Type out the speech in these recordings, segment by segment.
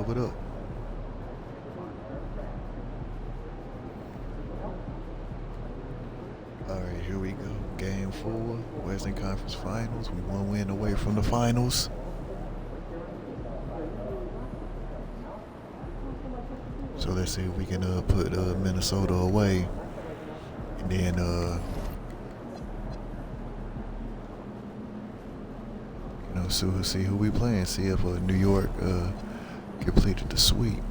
What up? All right, here we go. Game 4, Western Conference Finals. We one win away from the finals. So let's see if we can put Minnesota away, and then see who we playing. See if New York completed the sweep.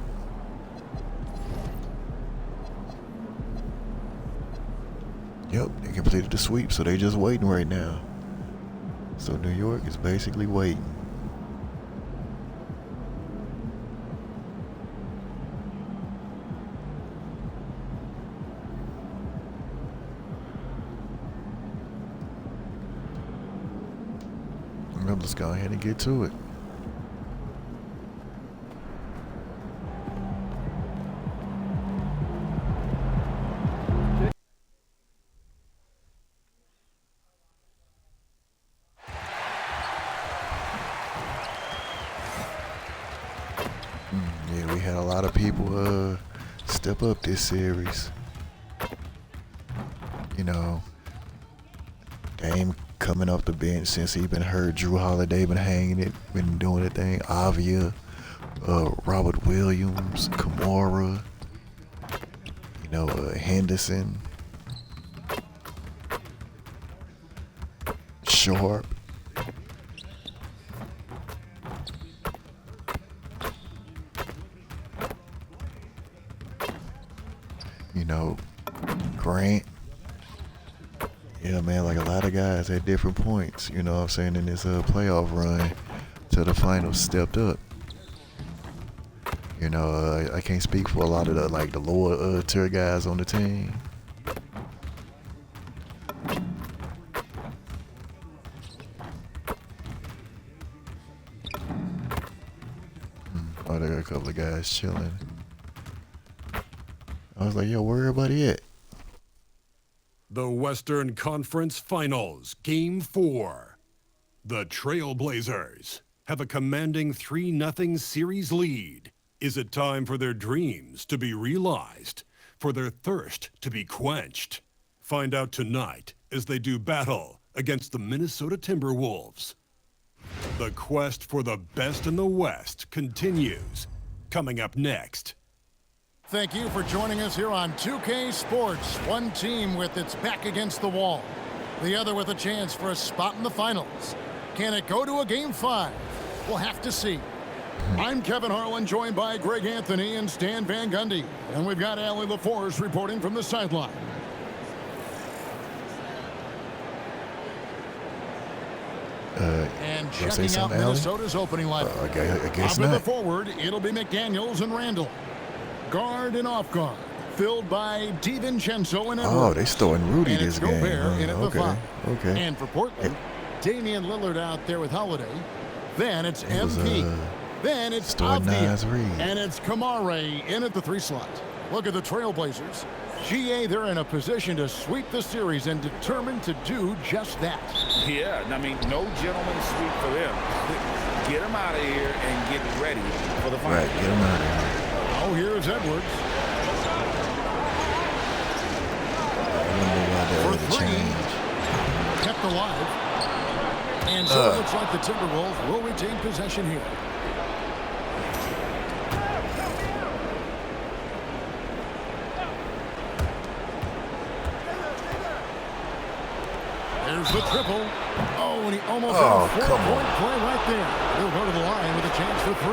Yep, they completed the sweep, so they just waiting right now. So New York is basically waiting. Let's go ahead and get to it. Yeah, we had a lot of people step up this series. You know, Dame coming off the bench since he been hurt. Drew Holiday been hanging it, been doing the thing. Avia, Robert Williams, Kamara, Henderson, Sharp. Grant. Yeah, man, like a lot of guys at different points, you know what I'm saying, in this playoff run to the finals stepped up. I can't speak for a lot of the lower tier guys on the team. Oh, there are a couple of guys chilling. I was like, yo, where everybody at? The Western Conference Finals, Game 4. The Trailblazers have a commanding 3-0 series lead. Is it time for their dreams to be realized, for their thirst to be quenched? Find out tonight as they do battle against the Minnesota Timberwolves. The quest for the best in the West continues. Coming up next. Thank you for joining us here on 2K Sports. One team with its back against the wall, the other with a chance for a spot in the finals. Can it go to a Game 5? We'll have to see. I'm Kevin Harlan, joined by Greg Anthony and Stan Van Gundy. And we've got Allie LaForce reporting from the sideline. And checking out Minnesota's opening lineup. I guess not. Up in the not. forward, it'll be McDaniels and Randall. Guard and off guard, filled by DiVincenzo and Edwards. Oh, they starting Rudy and this game. In at the 5. Okay. And for Portland, Damian Lillard out there with Holiday. Then it's MP. Then it's Avdia. And it's Kamara in at the 3 slot. Look at the Trailblazers. GA, they're in a position to sweep the series and determined to do just that. Yeah, I mean, no gentleman's sweep for them. Get them out of here and get ready for the final. Right, get them out of here. Oh, here's Edwards. For 3. Kept alive. And so it looks like the Timberwolves will retain possession here. There's the triple. Oh, and he almost had a 4-point play right there. He'll go to the line with a chance for 3.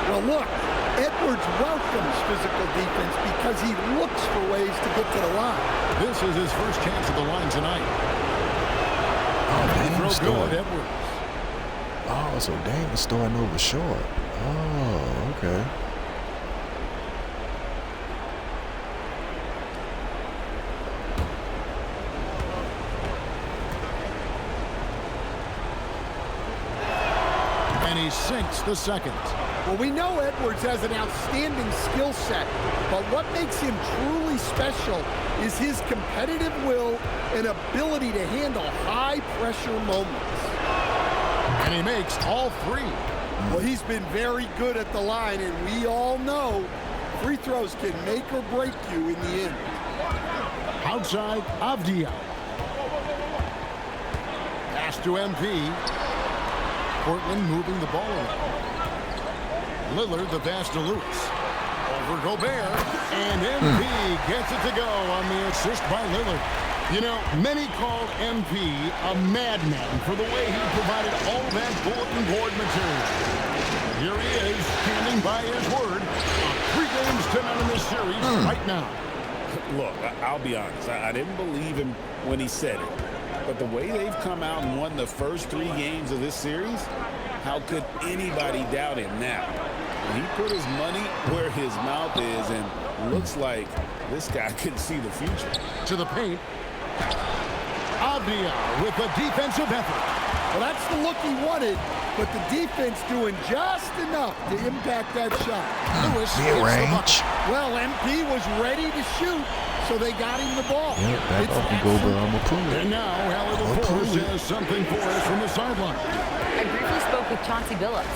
Well, look, Edwards welcomes physical defense because he looks for ways to get to the line. This is his first chance at the line tonight. Oh, Dame is starting. Edwards. Oh, so Dame is starting over Short. Oh, okay. And he sinks the second. Well, we know Edwards has an outstanding skill set, but what makes him truly special is his competitive will and ability to handle high-pressure moments. And he makes all 3. Well, he's been very good at the line, and we all know free throws can make or break you in the end. Outside, Avdia. Pass to MP. Portland moving the ball around. Lillard, the pass to Lewis. Over Gobert, and MP gets it to go on the assist by Lillard. You know, many called MP a madman for the way he provided all that bulletin board material. Here he is, standing by his word. 3 games to none in this series right now. Look, I'll be honest. I didn't believe him when he said it. But the way they've come out and won the first 3 games of this series, how could anybody doubt him now? He put his money where his mouth is, and looks like this guy can see the future. To the paint. Avdia with a defensive effort. Well, that's the look he wanted, but the defense doing just enough to impact that shot. Lewis Mid-range. Well, MP was ready to shoot, so they got him the ball. Yeah, back off and go, but I'm going to pull it. And now, Allie LaForce has something for us from the sideline. I briefly spoke with Chauncey Billups.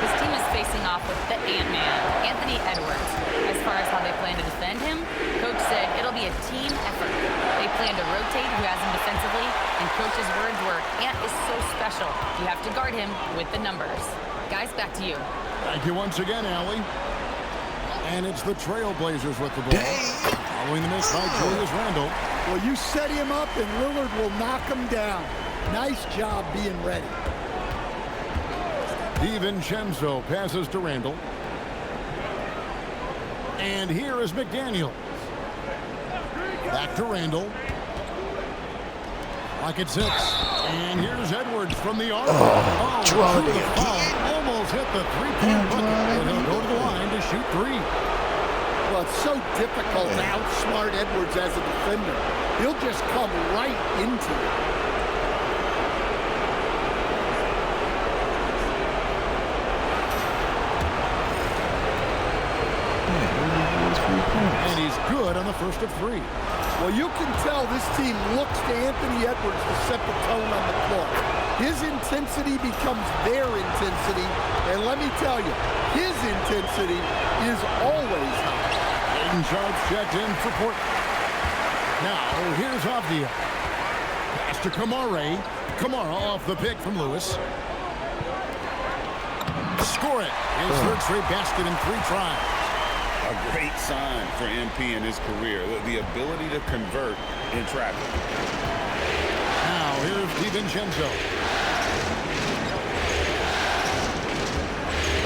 His team is facing off with the Ant-Man, Anthony Edwards. As far as how they plan to defend him, Coach said it'll be a team effort. They plan to rotate who has him defensively, and Coach's words were, Ant is so special. You have to guard him with the numbers. Guys, back to you. Thank you once again, Allie. And it's the Trailblazers with the ball. Following the miss by Julius Randle. Well, you set him up, and Lillard will knock him down. Nice job being ready. DiVincenzo passes to Randle. And here is McDaniel. Back to Randle. Like it's 6. And here's Edwards from the arc. draw through it the again. foul. Almost hit the 3-point bucket. And he'll go to the line to shoot 3. Well, it's so difficult to outsmart Edwards as a defender. He'll just come right into it. And he's good on the first of 3. Well, you can tell this team looks to Anthony Edwards to set the tone on the floor. His intensity becomes their intensity, and let me tell you, his intensity is always high. Aiden Sharp checked in for Portland. Now, here's Avdia. Pass to Kamara. Kamara off the pick from Lewis. Score it. His third straight basket in 3 tries. A great sign for MP in his career, the ability to convert in traffic. Now, here's DiVincenzo.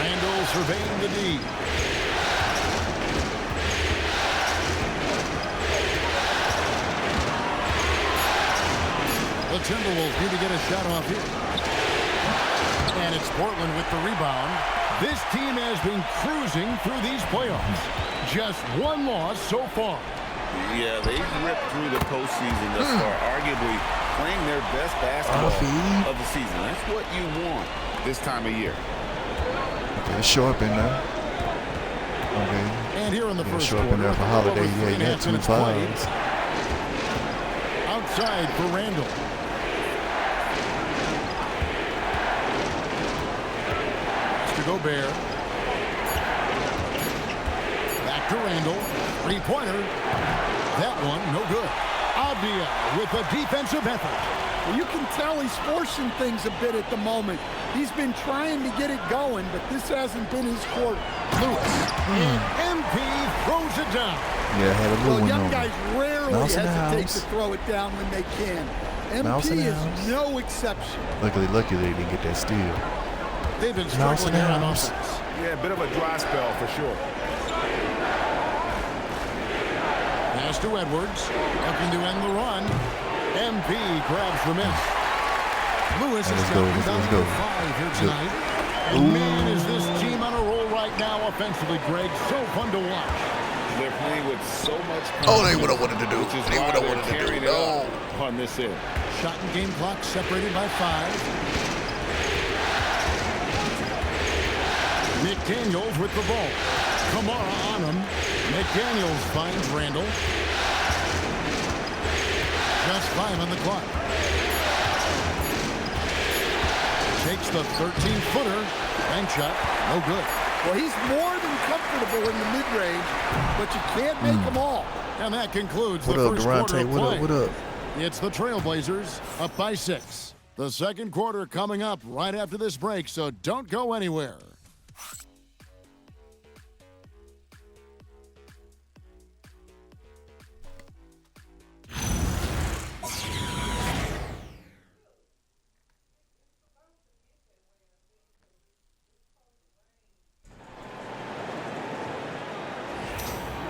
Randle surveying the D. The Timberwolves need to get a shot off here. And it's Portland with the rebound. This team has been cruising through these playoffs. Just 1 loss so far. Yeah, they've ripped through the postseason thus far, arguably playing their best basketball of the season. That's what you want this time of year. Okay, show up in there. Okay. And here in the first show up in quarter, there for Holiday. over Yeah, he had 2 fouls. Outside for Randle. Gobert. Back to Randle. 3-pointer. That one, no good. Avdia with a defensive effort. Well, you can tell he's forcing things a bit at the moment. He's been trying to get it going, but this hasn't been his quarter. Lewis. And MP throws it down. Yeah, had a little Well, one young on. guys rarely Mouse in the hesitate house. to throw it down when they can. Mouse in MP the is house. no exception. Luckily they didn't get that steal. They've been Mouse in struggling the here on house. offense. Yeah, a bit of a dry spell for sure. Pass to Edwards. Looking to end the run. MP grabs the miss. Lewis has Let's got go, rebound let's go. number 5 here tonight. And man, is this team on a roll right now offensively, Greg. So fun to watch. They're playing with so much Oh, they confidence, would have wanted to do. which is They why would have they're wanted to do. carrying it No. up on this end. Shot and game clock separated by 5. McDaniels with the ball. Kamara on him. McDaniels finds Randle. Just 5 on the clock. Takes the 13-footer. Bank shot. No good. Well, he's more than comfortable in the mid-range, but you can't make them all. And that concludes What the up, first quarter Durante? of What play. up? What up? It's the Trailblazers up by 6. The second quarter coming up right after this break, so don't go anywhere.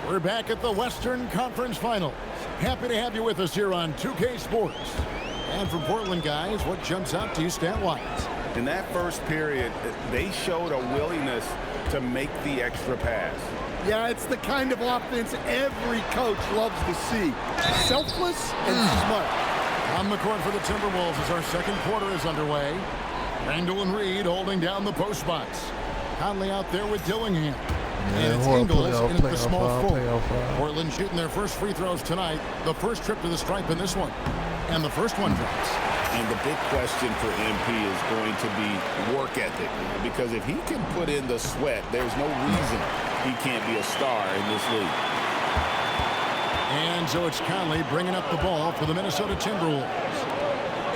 We're back at the Western Conference Finals. Happy to have you with us here on 2K Sports. And from Portland, guys, what jumps out to you stat-wise? In that first period, they showed a willingness to make the extra pass. Yeah, it's the kind of offense every coach loves to see. Selfless and smart. On the court for the Timberwolves as our second quarter is underway. Randall and Reed holding down the post spots. Conley out there with Dillingham. And it's Ingles in at the small forward. Portland shooting their first free throws tonight. The first trip to the stripe in this one. And the first one drops. And the big question for MP is going to be work ethic. Because if he can put in the sweat, there's no reason he can't be a star in this league. And so it's Conley bringing up the ball for the Minnesota Timberwolves.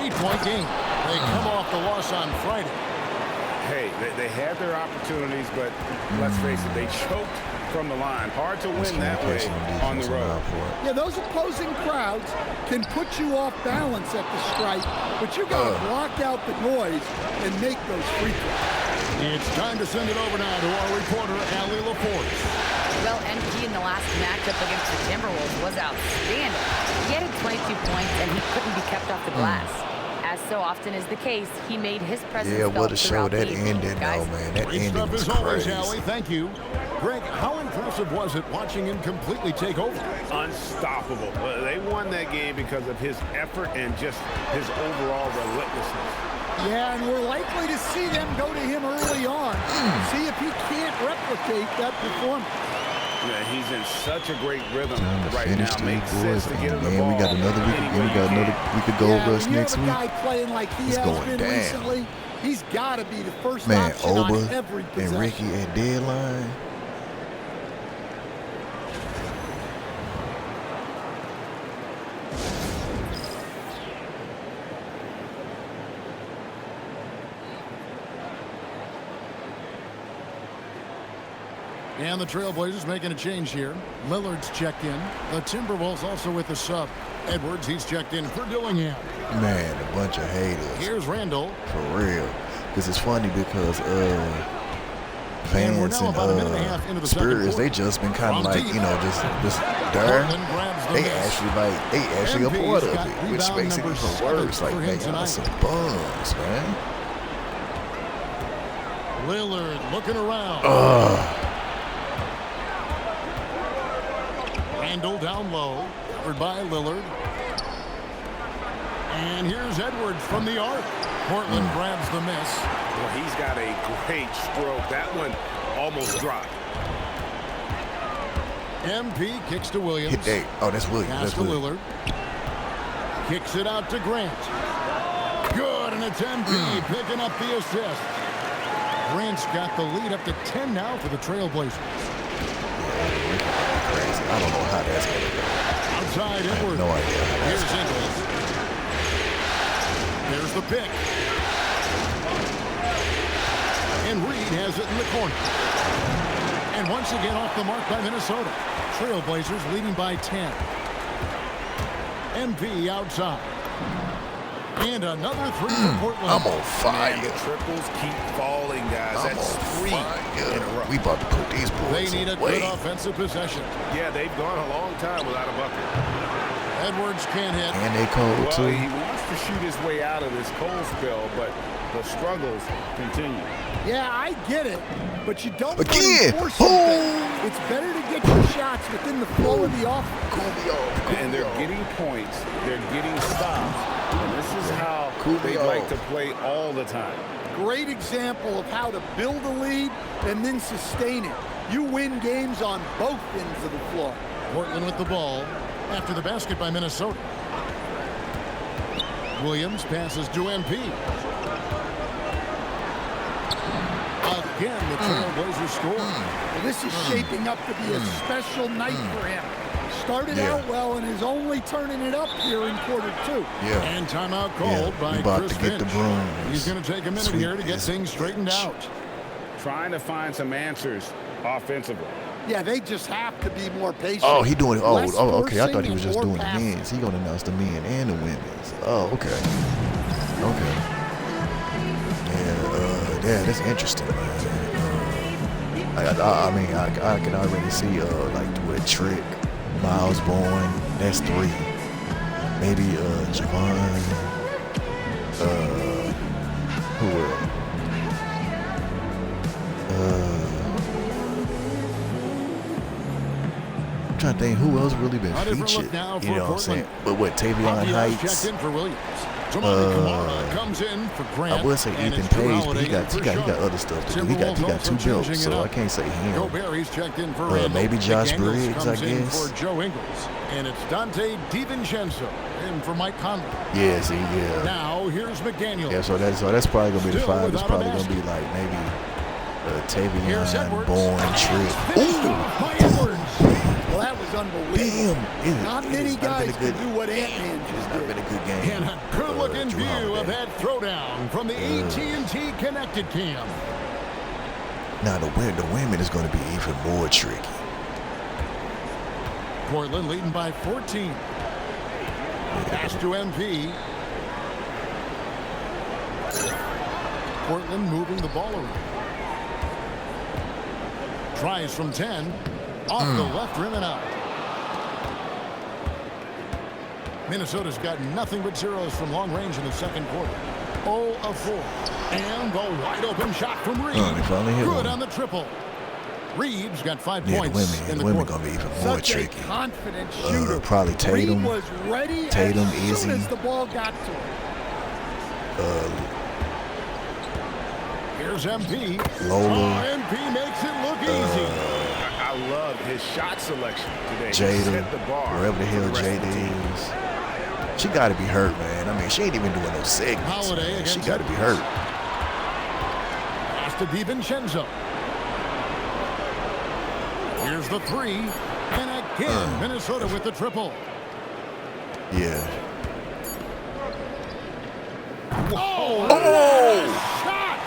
8-point game. They come off the loss on Friday. Hey, they had their opportunities, but let's face it, they choked from the line. Hard to win that way on the road. Yeah, those opposing crowds can put you off balance at the stripe, but you got to block out the noise and make those free throws. It's time to send it over now to our reporter, Allie LaForce. Well, MP in the last matchup against the Timberwolves was outstanding. He had 22 points, and he couldn't be kept off the glass. As so often is the case, he made his presence felt what a show throughout the that evening. ended, though, man. That Great ending stuff was as always, crazy. Allie. Thank you. Greg, how impressive was it watching him completely take over? Unstoppable. They won that game because of his effort and just his overall relentlessness. Yeah, and we're likely to see them go to him early on. See if he can't replicate that performance. Yeah, he's in such a great rhythm right Finish now. these Makes boys, sense to get him the and ball. we got another week. any way We got you another can. week of gold Yeah, rush you next have a week. guy playing like he It's has going been down. recently. He's got to be the first Man, option on Oba every and possession. Ricky at deadline. And the Trailblazers making a change here. Lillard's checked in. The Timberwolves also with the sub. Edwards, he's checked in for Dillingham. Man, a bunch of haters. Here's Randall. For real. Because it's funny because And we're Vance now and about a minute and a half into the second Spurs, quarter. they just been kind of From like, deep. you know, just there. Portland grabs the They miss. actually a MP's part of got it, which rebound makes it number even 7 worse. Like, for him man, y'all tonight. some bums, man. Lillard looking around. Randall down low. Covered by Lillard. And here's Edwards from the arc. Portland grabs the miss. Well, he's got a great stroke. That one almost dropped. MP kicks to Williams. Hit that. Oh, that's Williams. Pass That's to Williams. Lillard. Kicks it out to Grant. Good, and it's MP picking up the assist. Grant's got the lead up to 10 now for the Trailblazers. Crazy. I don't know how that's going to go. Outside I have Edwards. no idea how that's Here's going to Ingles. There's the pick. And Reed has it in the corner. And once again off the mark by Minnesota. Trailblazers leading by 10. MP outside. And another three for Portland. I'm on fire. Man, the triples keep falling, guys. I'm That's on 3 fire. in a row. We about to put these They boys need a away. good offensive possession. Yeah, they've gone a long time without a bucket. Edwards can't hit. And they cold, Well, too. he wants to shoot his way out of this cold spell, but the struggles continue. Yeah, I get it, but you don't Again. want to force something. It's better to get your shots within the flow of the offense. And they're getting points. They're getting stops. And this is how Cool they me like off. to play all the time. Great example of how to build a lead and then sustain it. You win games on both ends of the floor. Portland with the ball after the basket by Minnesota. Williams passes to MP. again, the Trailblazers score. Well, this is shaping up to be a special night for him. Started out well and is only turning it up here in quarter 2. Yeah. And timeout called by about Chris to get the Finch. brooms. He's going to take a minute Sweet here to get as things straightened bitch. out. Trying to find some answers offensively. Yeah, they just have to be more patient. Oh, he doing. Less Okay. I thought forcing he was and just more doing the passing. men's. He gonna announce the men and the women's. Oh, okay. Okay. Yeah, that's interesting, man. I mean, I can already see like what Trick, Miles Bourne. That's 3. Maybe Javon. Who else? I'm trying to think who else really been A different featured. look now You for know what I'm saying? Portland. But what, Tavion Diaz Heights? checked in for Williams. Tamani Kamara comes in for Grant. I would say and Ethan it's Drew Page, but Holiday he got in for Shaw. other stuff to do. He got Timberwolves 2 also belts, changing it so I up. can't say him. Gobert, checked in for Randall. Maybe Josh McDaniels Briggs, comes I in guess. for Joe Ingles. And it's Dante DiVincenzo in for Mike Conley. Yeah, see, yeah. Now here's McDaniels. Yeah, so that's probably gonna be the Still 5. It's without a probably gonna basket. be like maybe Here's Tavion, Edwards. Bourne, Trick. Finished off by Edwards. Well, that was unbelievable. Damn, Not it many has not been guys a good- can do what Ant-Man It's just not did. been a good game. And a good-looking Drew view of Holiday. that throwdown from the AT&T Connected Cam. Now the women is gonna be even more tricky. Portland leading by 14. Pass to MP. Portland moving the ball around. Tries from 10. Off the left rim and out. Minnesota's got nothing but zeros from long range in the second quarter. 0 of 4. And the wide open shot from Reeves. they finally hit Good one. on the triple. Reeves got 5 Yeah, points in the the women quarter. gonna be even more Such a tricky. confident shooter. Probably Tatum. Reed was ready Tatum, as soon Izzy. as the ball got to him. Here's MP. Lola. Oh, MP makes it look easy. I love his shot selection today. He Jada, set the bar wherever the for hell rest of the team. Jada is. She got to be hurt, man. I mean, she ain't even doing no segments. Holiday Man. She against got to be hurt. Pass to DiVincenzo. Here's the 3. And again, Minnesota with the triple. Yeah. Whoa! Shot!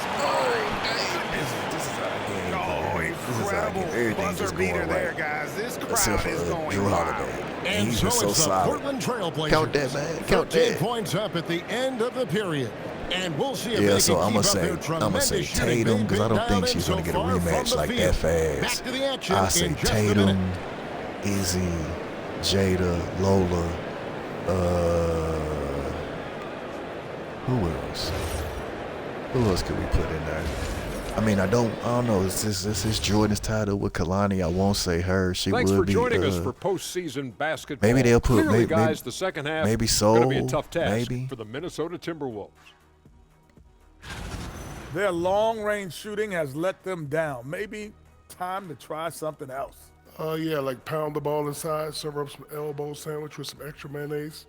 This is our game. Oh, man. This is our incredible game. Everything buzzer just beater going there, right. guys. This Except crowd is for going Drew wild. Holiday. And He's so just so it's the solid. Portland Trailblazers. Count that, man. Count 13 that. points up at the end of the period. And we'll see if Yeah, they so can I'm keep gonna up say their tremendous shooting Tatum because I they've don't been think dialed she's in gonna get a so far from rematch the like field. that fast. Back to the action I say in just a Tatum, minute. Izzy, Jada, Lola. Who else? Who else could we put in there? I mean, I don't know. This is Jordan's tied up with Kalani. I won't say her. She Thanks would for be. joining us for postseason basketball. maybe they'll put- Clearly, maybe- guys, the second half maybe is going to be a Soul, tough task maybe. for the Minnesota Timberwolves. Their long-range shooting has let them down. Maybe time to try something else. Yeah, like pound the ball inside, serve up some elbow sandwich with some extra mayonnaise,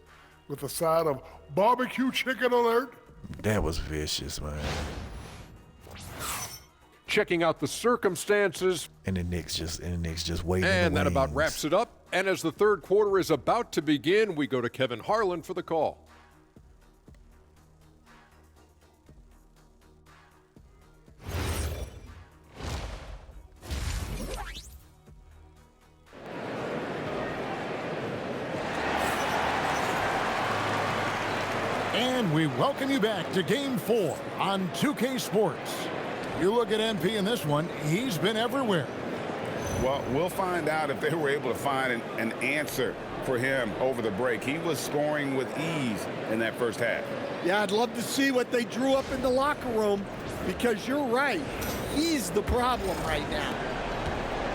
with a side of barbecue chicken alert. That was vicious, man. Checking out the circumstances, And the Knicks just waiting. and that about wraps it up. And as the third quarter is about to begin, we go to Kevin Harlan for the call. And we welcome you back to Game 4 on 2K Sports. You look at MP in this one, he's been everywhere. Well, we'll find out if they were able to find an answer for him over the break. He was scoring with ease in that first half. Yeah, I'd love to see what they drew up in the locker room because you're right. He's the problem right now.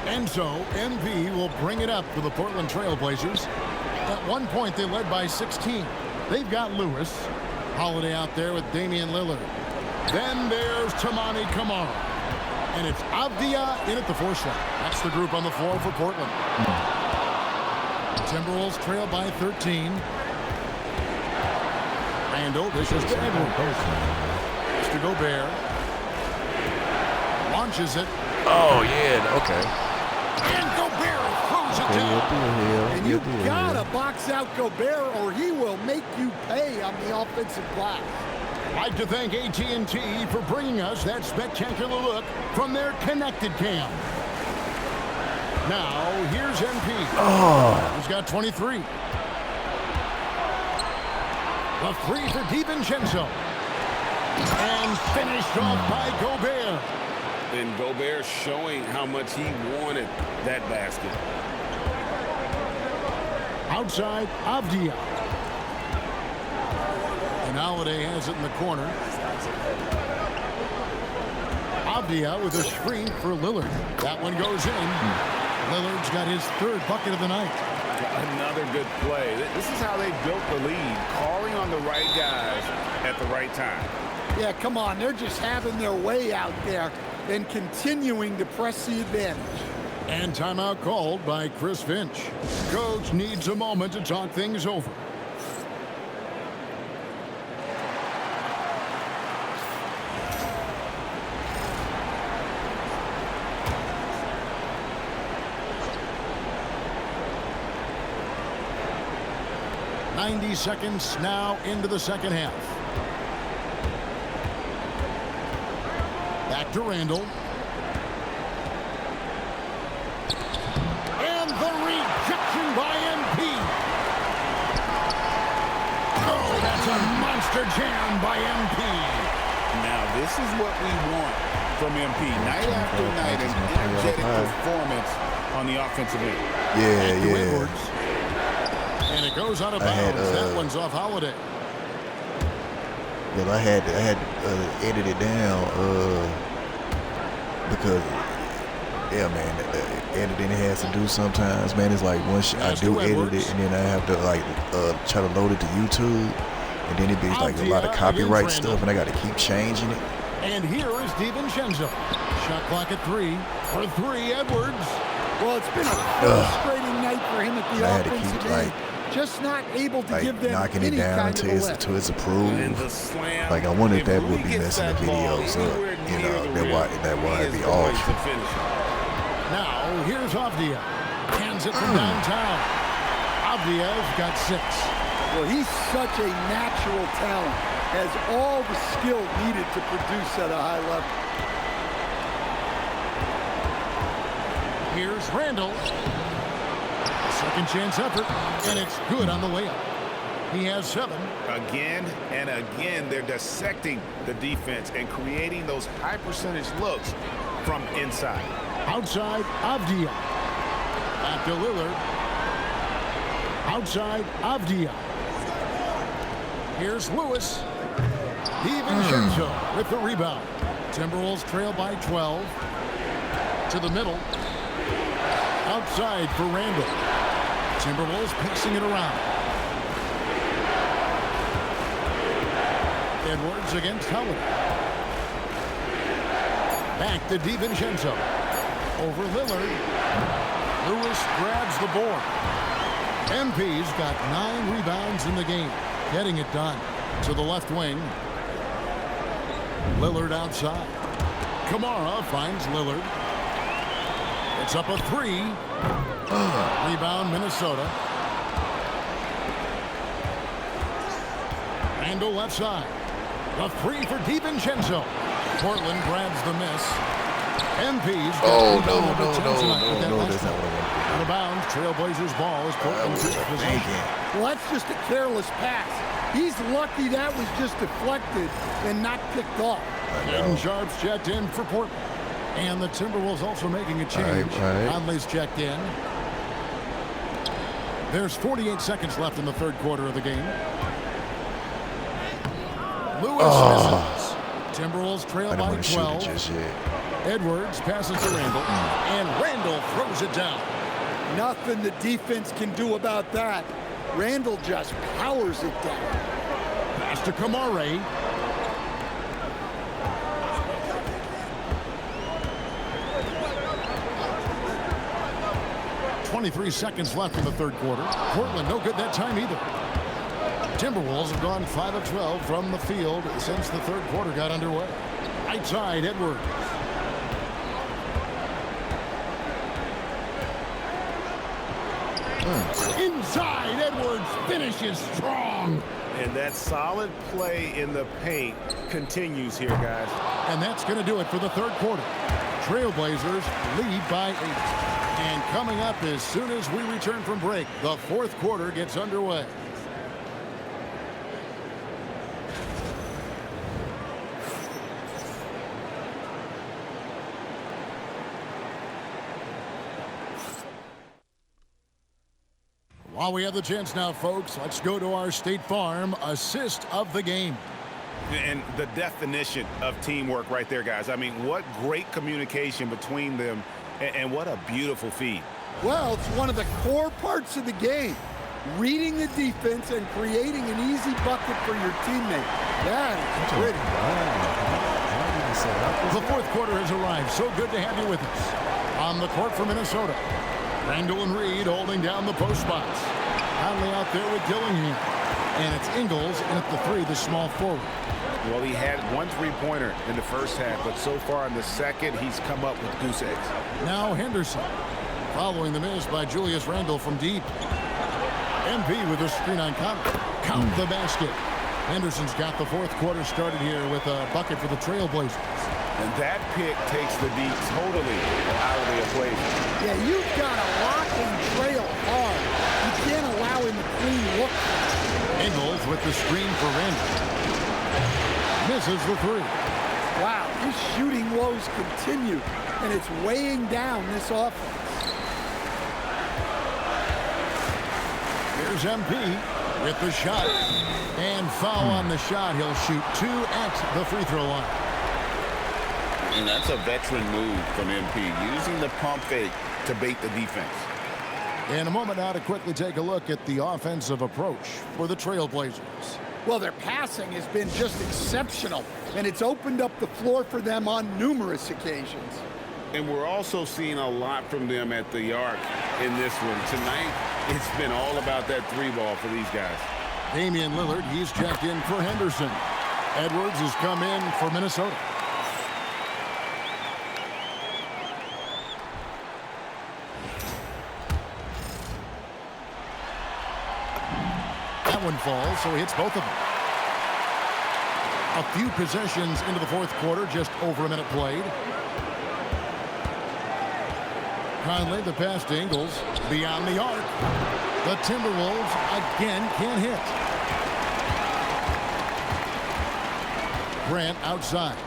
And so MP will bring it up for the Portland Trailblazers. At one point, they led by 16. They've got Lewis. Holiday out there with Damian Lillard. Then there's Tamani Kamara. And it's Avdia in at the 4 shot. That's the group on the floor for Portland. Timberwolves trail by 13. Randall, this is to Edwards. It's to Gobert. launches it. Oh, yeah, okay. And Gobert throws it down. And you gotta box out Gobert or he will make you pay on the offensive glass. I'd like to thank AT&T for bringing us that spectacular look from their connected cam. Now, here's MP. He's got 23. The three for DiVincenzo. And finished off by Gobert. And Gobert showing how much he wanted that basket. Outside, Avdia. And Holiday has it in the corner. Avdia with a screen for Lillard. That one goes in. Lillard's got his third bucket of the night. Another good play. This is how they built the lead, calling on the right guys at the right time. Yeah, come on. They're just having their way out there and continuing to press the advantage. And timeout called by Chris Finch. Coach needs a moment to talk things over. .90 seconds now into the second half. Back to Randall. And the rejection by MP. Oh, that's a monster jam by MP. Now, this is what we want from MP. Night after night, an energetic performance on the offensive end. Yeah. Edwards. And it goes out of bounds. That one's off Holiday. Well, I had edit it down because, yeah, man, editing has to do sometimes, man. It's like once I do edit it and then I have to like try to load it to YouTube, and then it be like a lot of copyright stuff, and I got to keep changing it. And here is DiVincenzo. Shot clock at 3. For 3, Edwards. Well, it's been a frustrating night for him at the I had to offensive keep end. Just not able to give them knocking it any down kind to of a its lift. approved. Like I wondered that would be messing the videos up, you know. That why it'd be off. Now here's Avdia. Hands it from downtown. Avdia's got 6. Well, he's such a natural talent. Has all the skill needed to produce at a high level. Here's Randall. Second chance effort, and it's good on the layup. He has 7. Again and again, they're dissecting the defense and creating those high percentage looks from inside. Outside, Avdia. Back to Lillard. Outside, Avdia. Here's Lewis. DiVincenzo with the rebound. Timberwolves trail by 12. To the middle. Outside for Randall. Timberwolves passing it around. Edwards against Howard. Back to DiVincenzo. Over Lillard. Lewis grabs the board. MP's got 9 rebounds in the game. Getting it done. To the left wing. Lillard outside. Kamara finds Lillard. It's up a 3. Rebound, Minnesota. Randall left side. The 3 for DiVincenzo. Portland grabs the miss. MP's got No, that's that's not what I want. out of bounds. Trailblazers ball is Portland possession. Well, that's just a careless pass. He's lucky that was just deflected and not picked off. And Sharp's checked in for Portland. And the Timberwolves also making a change. Conley's checked in. There's 48 seconds left in the third quarter of the game. Lewis misses. Timberwolves trail by 12. Edwards passes to Randall. And Randall throws it down. Nothing the defense can do about that. Randall just powers it down. Pass to Kamara. 23 seconds left in the third quarter. Portland no good that time either. Timberwolves have gone 5 of 12 from the field since the third quarter got underway. Right side, Edwards. Inside, Edwards finishes strong. And that solid play in the paint continues here, guys. And that's going to do it for the third quarter. Trailblazers lead by 8. And coming up as soon as we return from break, the fourth quarter gets underway. While we have the chance now, folks, let's go to our State Farm assist of the game. And the definition of teamwork right there, guys. I mean, what great communication between them, and what a beautiful feed. Well, it's one of the core parts of the game. Reading the defense and creating an easy bucket for your teammate. That is pretty. The fourth quarter has arrived. So good to have you with us. On the court for Minnesota, Randall and Reed holding down the post spots. Conley out there with Dillingham. And it's Ingles in at the 3, the small forward. Well, he had one three-pointer in the first half, but so far in the second, he's come up with goose eggs. Now Henderson, following the miss by Julius Randle from deep. MP with a screen on Conley. Count the basket. Henderson's got the fourth quarter started here with a bucket for the Trailblazers. And that pick takes the D totally out of the equation. Yeah, you've got to lock and trail hard. You can't allow him to clean look. Ingles with the screen for Randle. Misses the 3. Wow, his shooting woes continue, and it's weighing down this offense. Here's MP with the shot. And foul on the shot. He'll shoot 2 at the free throw line. And that's a veteran move from MP, using the pump fake to bait the defense. In a moment now to quickly take a look at the offensive approach for the Trailblazers. Well, their passing has been just exceptional, and it's opened up the floor for them on numerous occasions. And we're also seeing a lot from them at the arc in this one. Tonight, it's been all about that 3-ball for these guys. Damian Lillard, he's checked in for Henderson. Edwards has come in for Minnesota. That one falls, so he hits both of them. A few possessions into the fourth quarter, just over a minute played. Conley, the pass to Ingles, beyond the arc. The Timberwolves again can't hit. Grant outside.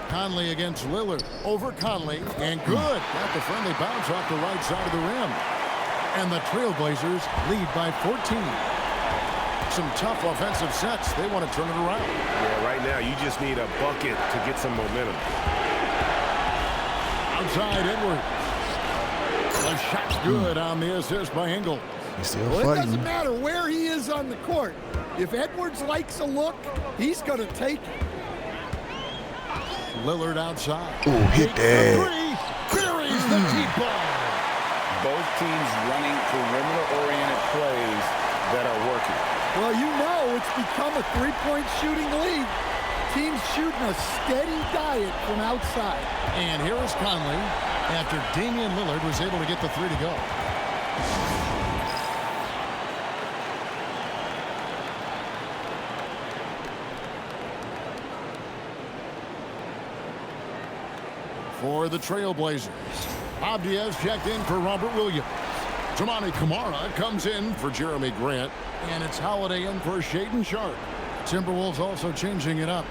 Conley against Lillard. Over Conley, and good. Got the friendly bounce off the right side of the rim. And the Trailblazers lead by 14. Some tough offensive sets. They want to turn it around. Yeah, right now you just need a bucket to get some momentum. Outside Edwards. The shot's good on the assist by Ingles. He's still Well, it fighting. doesn't matter where he is on the court. If Edwards likes a look, he's going to take it. Lillard outside. Ooh, hit that. Buries the deep ball. Both teams running perimeter-oriented plays that are working. Well, you know it's become a three-point shooting league. Teams shooting a steady diet from outside. And here is Conley after Damian Lillard was able to get the 3 to go. For the Trailblazers, Bob Diaz checked in for Robert Williams. Tamani Kamara comes in for Jeremy Grant, and it's Holiday in for Shaedon Sharp. Timberwolves also changing it up.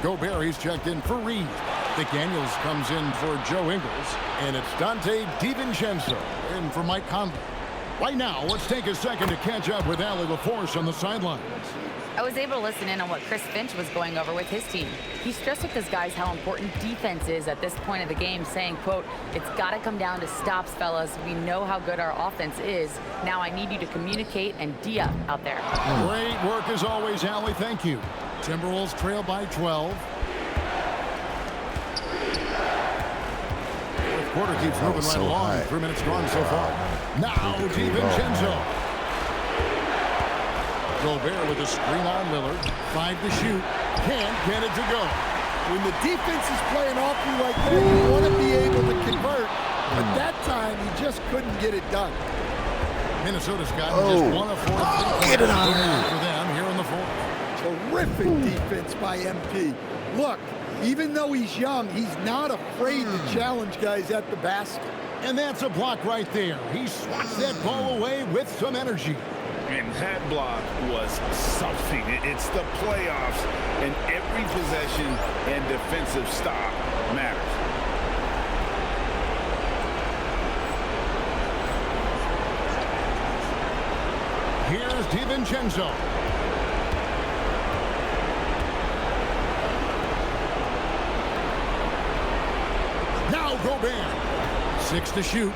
Gobert, he's checked in for Reed. McDaniels comes in for Joe Ingles, and it's Dante DiVincenzo in for Mike Conley. Right now, let's take a second to catch up with Allie LaForce on the sidelines. I was able to listen in on what Chris Finch was going over with his team. He stressed with his guys how important defense is at this point of the game, saying, quote, "It's got to come down to stops, fellas. We know how good our offense is. Now I need you to communicate and D-up out there." Great work as always, Allie. Thank you. Timberwolves trail by 12. Fourth quarter keeps moving right so along. high. 3 minutes gone so far. Now DiVincenzo. Gobert with a screen on Lillard. 5 to shoot. Can't get it to go. When the defense is playing off you like that, you want to be able to convert. But that time, he just couldn't get it done. Minnesota's gotten just 1 of 4 3-pointers get it out of here. for them here in the fourth. Terrific defense by MP. Look, even though he's young, he's not afraid to challenge guys at the basket. And that's a block right there. He swats that ball away with some energy. And that block was something. It's the playoffs, and every possession and defensive stop matters. Here's DiVincenzo. Now Gobert. 6 to shoot.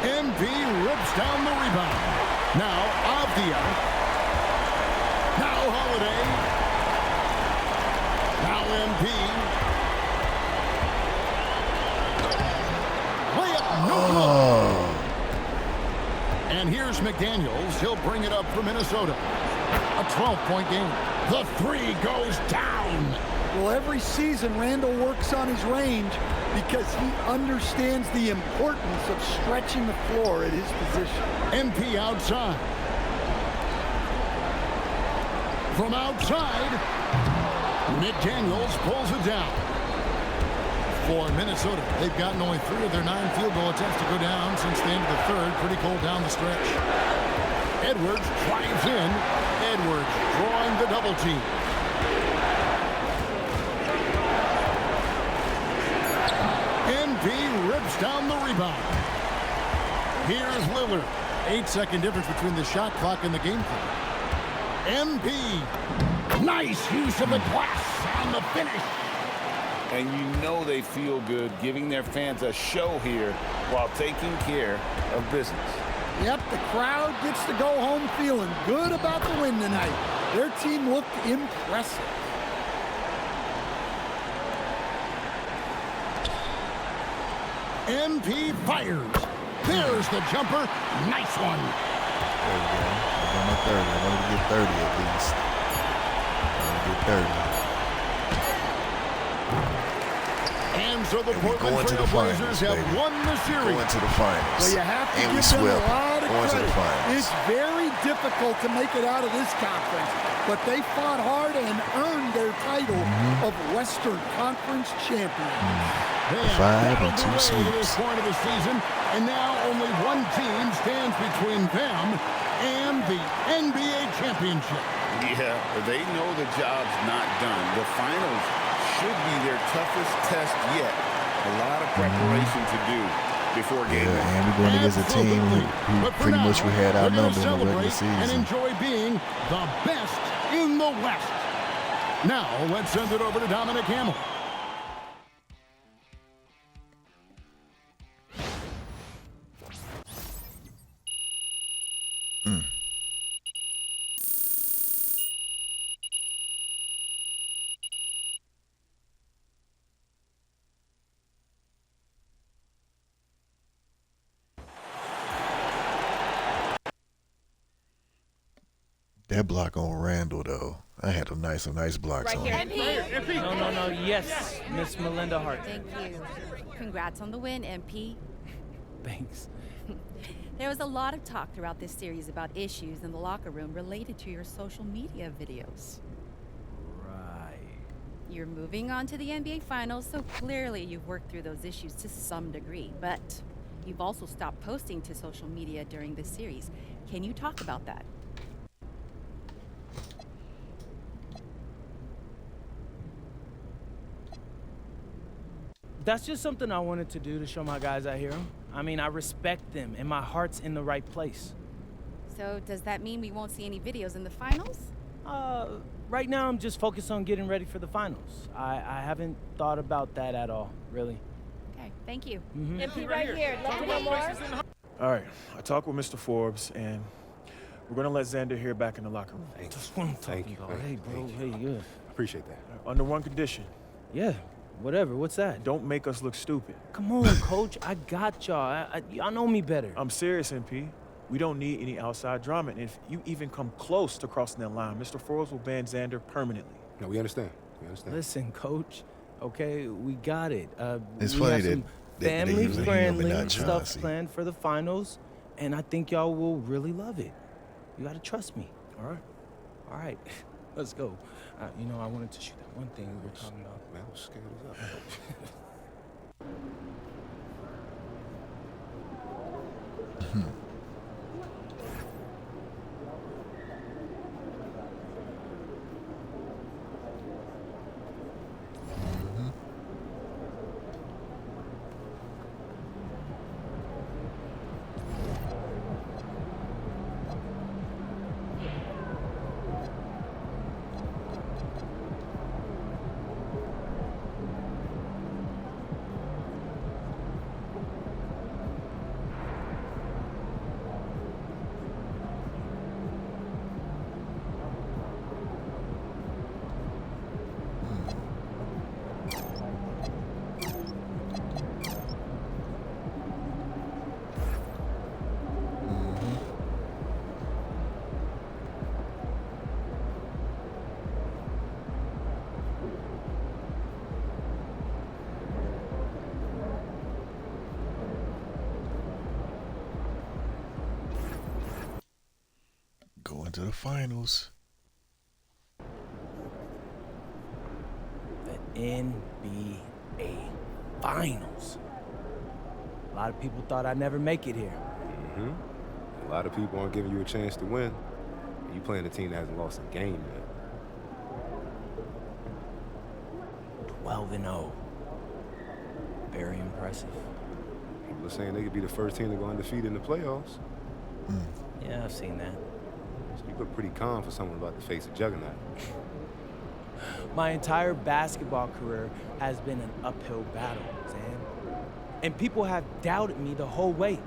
MP rips down the rebound. Now Avdia. Now Holiday. Now MP. Layup, no good. And here's McDaniels. He'll bring it up for Minnesota. A 12-point game. The 3 goes down. Well, every season, Randall works on his range because he understands the importance of stretching the floor at his position. MP outside. From outside, McDaniels pulls it down. For Minnesota, they've gotten only 3 of their 9 field goal attempts to go down since the end of the third. Pretty cold down the stretch. Edwards drives in. Edwards drawing the double team. MP rips down the rebound. Here's Lillard. 8-second difference between the shot clock and the game clock. MP. Nice use of the glass on the finish. And you know they feel good giving their fans a show here while taking care of business. Yep, the crowd gets to go home feeling good about the win tonight. Their team looked impressive. MP fires. There's the jumper. Nice one. There you go. I'm on 30. I wanted to get 30 at least. I want to get 30. And so the And we Portland going to the Trail Blazers finals, have baby. won the series. Going to the finals. Well, you have to and we give them a swept. lot of Going to the credit. finals. It's very difficult to make it out of this conference, but they fought hard and earned their title of Western Conference champions. They have 5 and battled 2 their way to sweeps. this point of the season, and now only one team stands between them and the NBA championship. Yeah, they know the job's not done. The finals should be their toughest test yet. A lot of preparation to do before game Yeah, one. and we're going against a team who But for pretty now, much we had they're gonna outnumbered in the regular celebrate and season. enjoy being the best in the West. Now, let's send it over to Dominic Hamill. That block on Randall, though. I had some nice blocks on him. No. Yes, Miss Melinda Hart. Thank you. Congrats on the win, MP. Thanks. There was a lot of talk throughout this series about issues in the locker room related to your social media videos. Right. You're moving on to the NBA Finals, so clearly you've worked through those issues to some degree, but you've also stopped posting to social media during this series. Can you talk about that? That's just something I wanted to do to show my guys I hear them. I mean, I respect them, and my heart's in the right place. So does that mean we won't see any videos in the finals? Right now I'm just focused on getting ready for the finals. I haven't thought about that at all, really. Okay, thank you. MP right here. Let me know more. All right, I talked with Mr. Forbes, and we're gonna let Xander hear back in the locker room. That's what I'm talking about. Hey, bro, hey, good. Appreciate that. Under one condition. Yeah, whatever. What's that? Don't make us look stupid. Come on, coach. I got y'all. Y'all know me better. I'm serious, MP. We don't need any outside drama, and if you even come close to crossing that line, Mr. Forbes will ban Xander permanently. No, we understand. We understand. Listen, coach. okay? We got it. It's we funny have that some they using him and family-friendly not stuff Chauncey. planned for the finals, and I think y'all will really love it. You gotta trust me. All right. All right, let's go. You know, I wanted to shoot that one thing we were talking about. Man, I'm scared as hell. Going to the finals. The NBA Finals. A lot of people thought I'd never make it here. A lot of people aren't giving you a chance to win. And you playing a team that hasn't lost a game yet. 12-0. Very impressive. People are saying they could be the first team to go undefeated in the playoffs. Yeah, I've seen that. So you look pretty calm for someone about to face a juggernaut. My entire basketball career has been an uphill battle, Zan. And people have doubted me the whole way.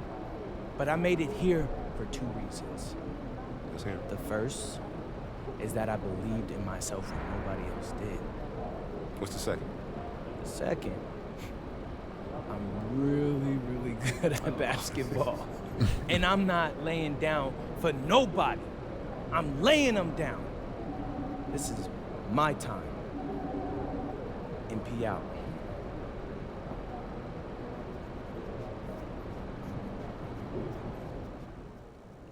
But I made it here for two reasons. Let's hear it. The first is that I believed in myself when nobody else did. What's the second? The second, I'm really, really good at basketball. And I'm not laying down for nobody. I'm laying them down. This is my time. MP out.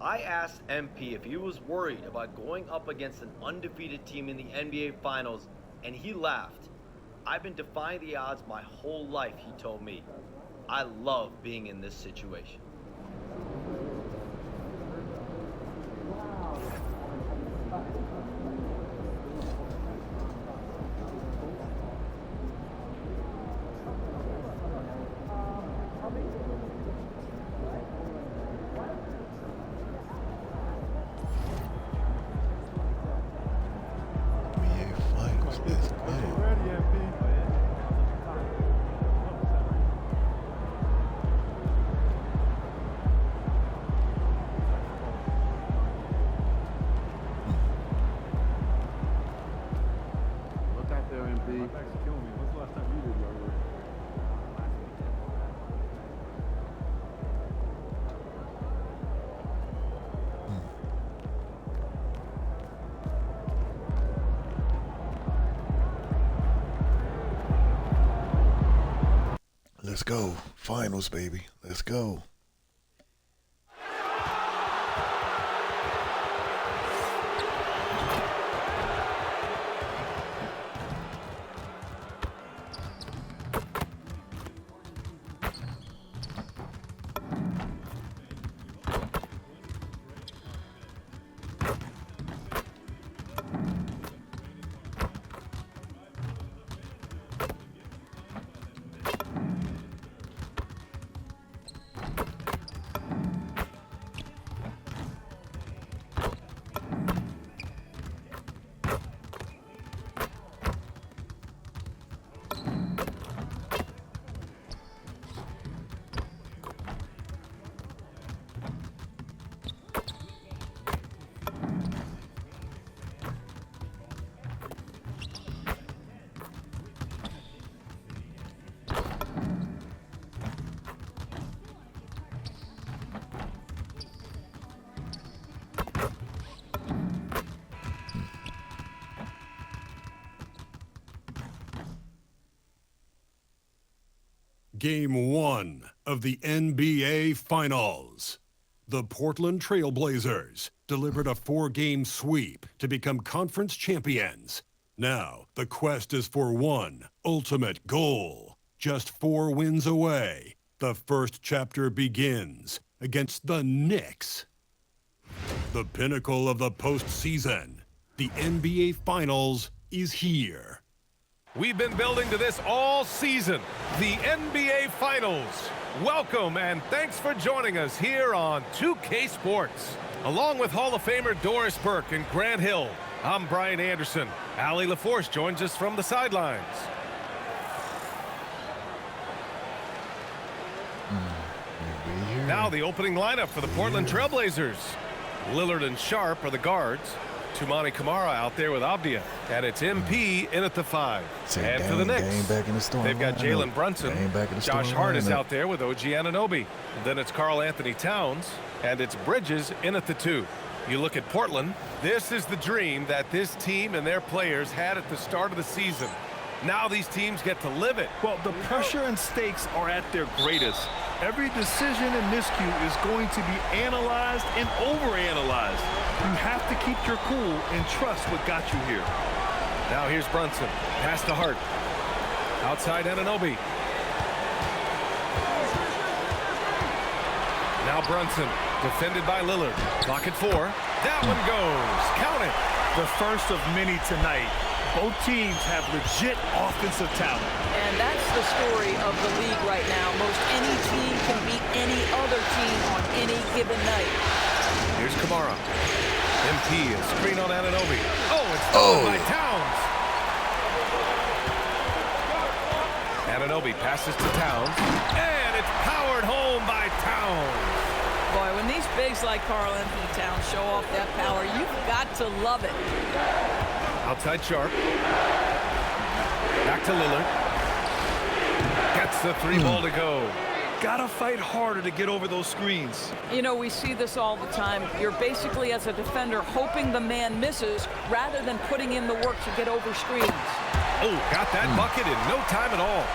I asked MP if he was worried about going up against an undefeated team in the NBA Finals, and he laughed. I've been defying the odds my whole life, he told me. I love being in this situation. NBA finals. Let's go. Look out there, MP. Let's go. Finals, baby. Let's go. Game 1 of the NBA Finals. The Portland Trail Blazers delivered a 4-game sweep to become conference champions. Now, the quest is for one ultimate goal. Just 4 wins away. The first chapter begins against the Knicks. The pinnacle of the postseason, the NBA Finals, is here. We've been building to this all season, the NBA Finals. Welcome and thanks for joining us here on 2K Sports. Along with Hall of Famer Doris Burke and Grant Hill, I'm Brian Anderson. Allie LaForce joins us from the sidelines. Now the opening lineup for the Portland Trail Blazers. Lillard and Sharp are the guards. Tumani Kamara out there with Avdia. And it's MP in at the 5. And for the Knicks, they've got Jalen Brunson. Josh Hart is out there with OG Anunoby. Then it's Karl Anthony Towns. And it's Bridges in at the 2. You look at Portland, this is the dream that this team and their players had at the start of the season. Now these teams get to live it. Well, the pressure and stakes are at their greatest. Every decision and miscue is going to be analyzed and overanalyzed. You have to keep your cool and trust what got you here. Now here's Brunson. Pass to Hart. Outside Anunoby. Now Brunson. Defended by Lillard. Clock at 4. That one goes. Count it. The first of many tonight. Both teams have legit offensive talent. And that's the story of the league right now. Most any team can beat any other team on any given night. Here's Kamara. MP, a screen on Anunoby. Oh, it's stolen by Towns. Anunoby passes to Towns. And it's powered home by Towns. Boy, when these bigs like Karl Anthony Towns show off that power, you've got to love it. Outside Sharp. Back to Lillard. Gets the 3-ball to go. Gotta fight harder to get over those screens. You know, we see this all the time. You're basically, as a defender, hoping the man misses rather than putting in the work to get over screens. Oh, got that bucket in no time at all.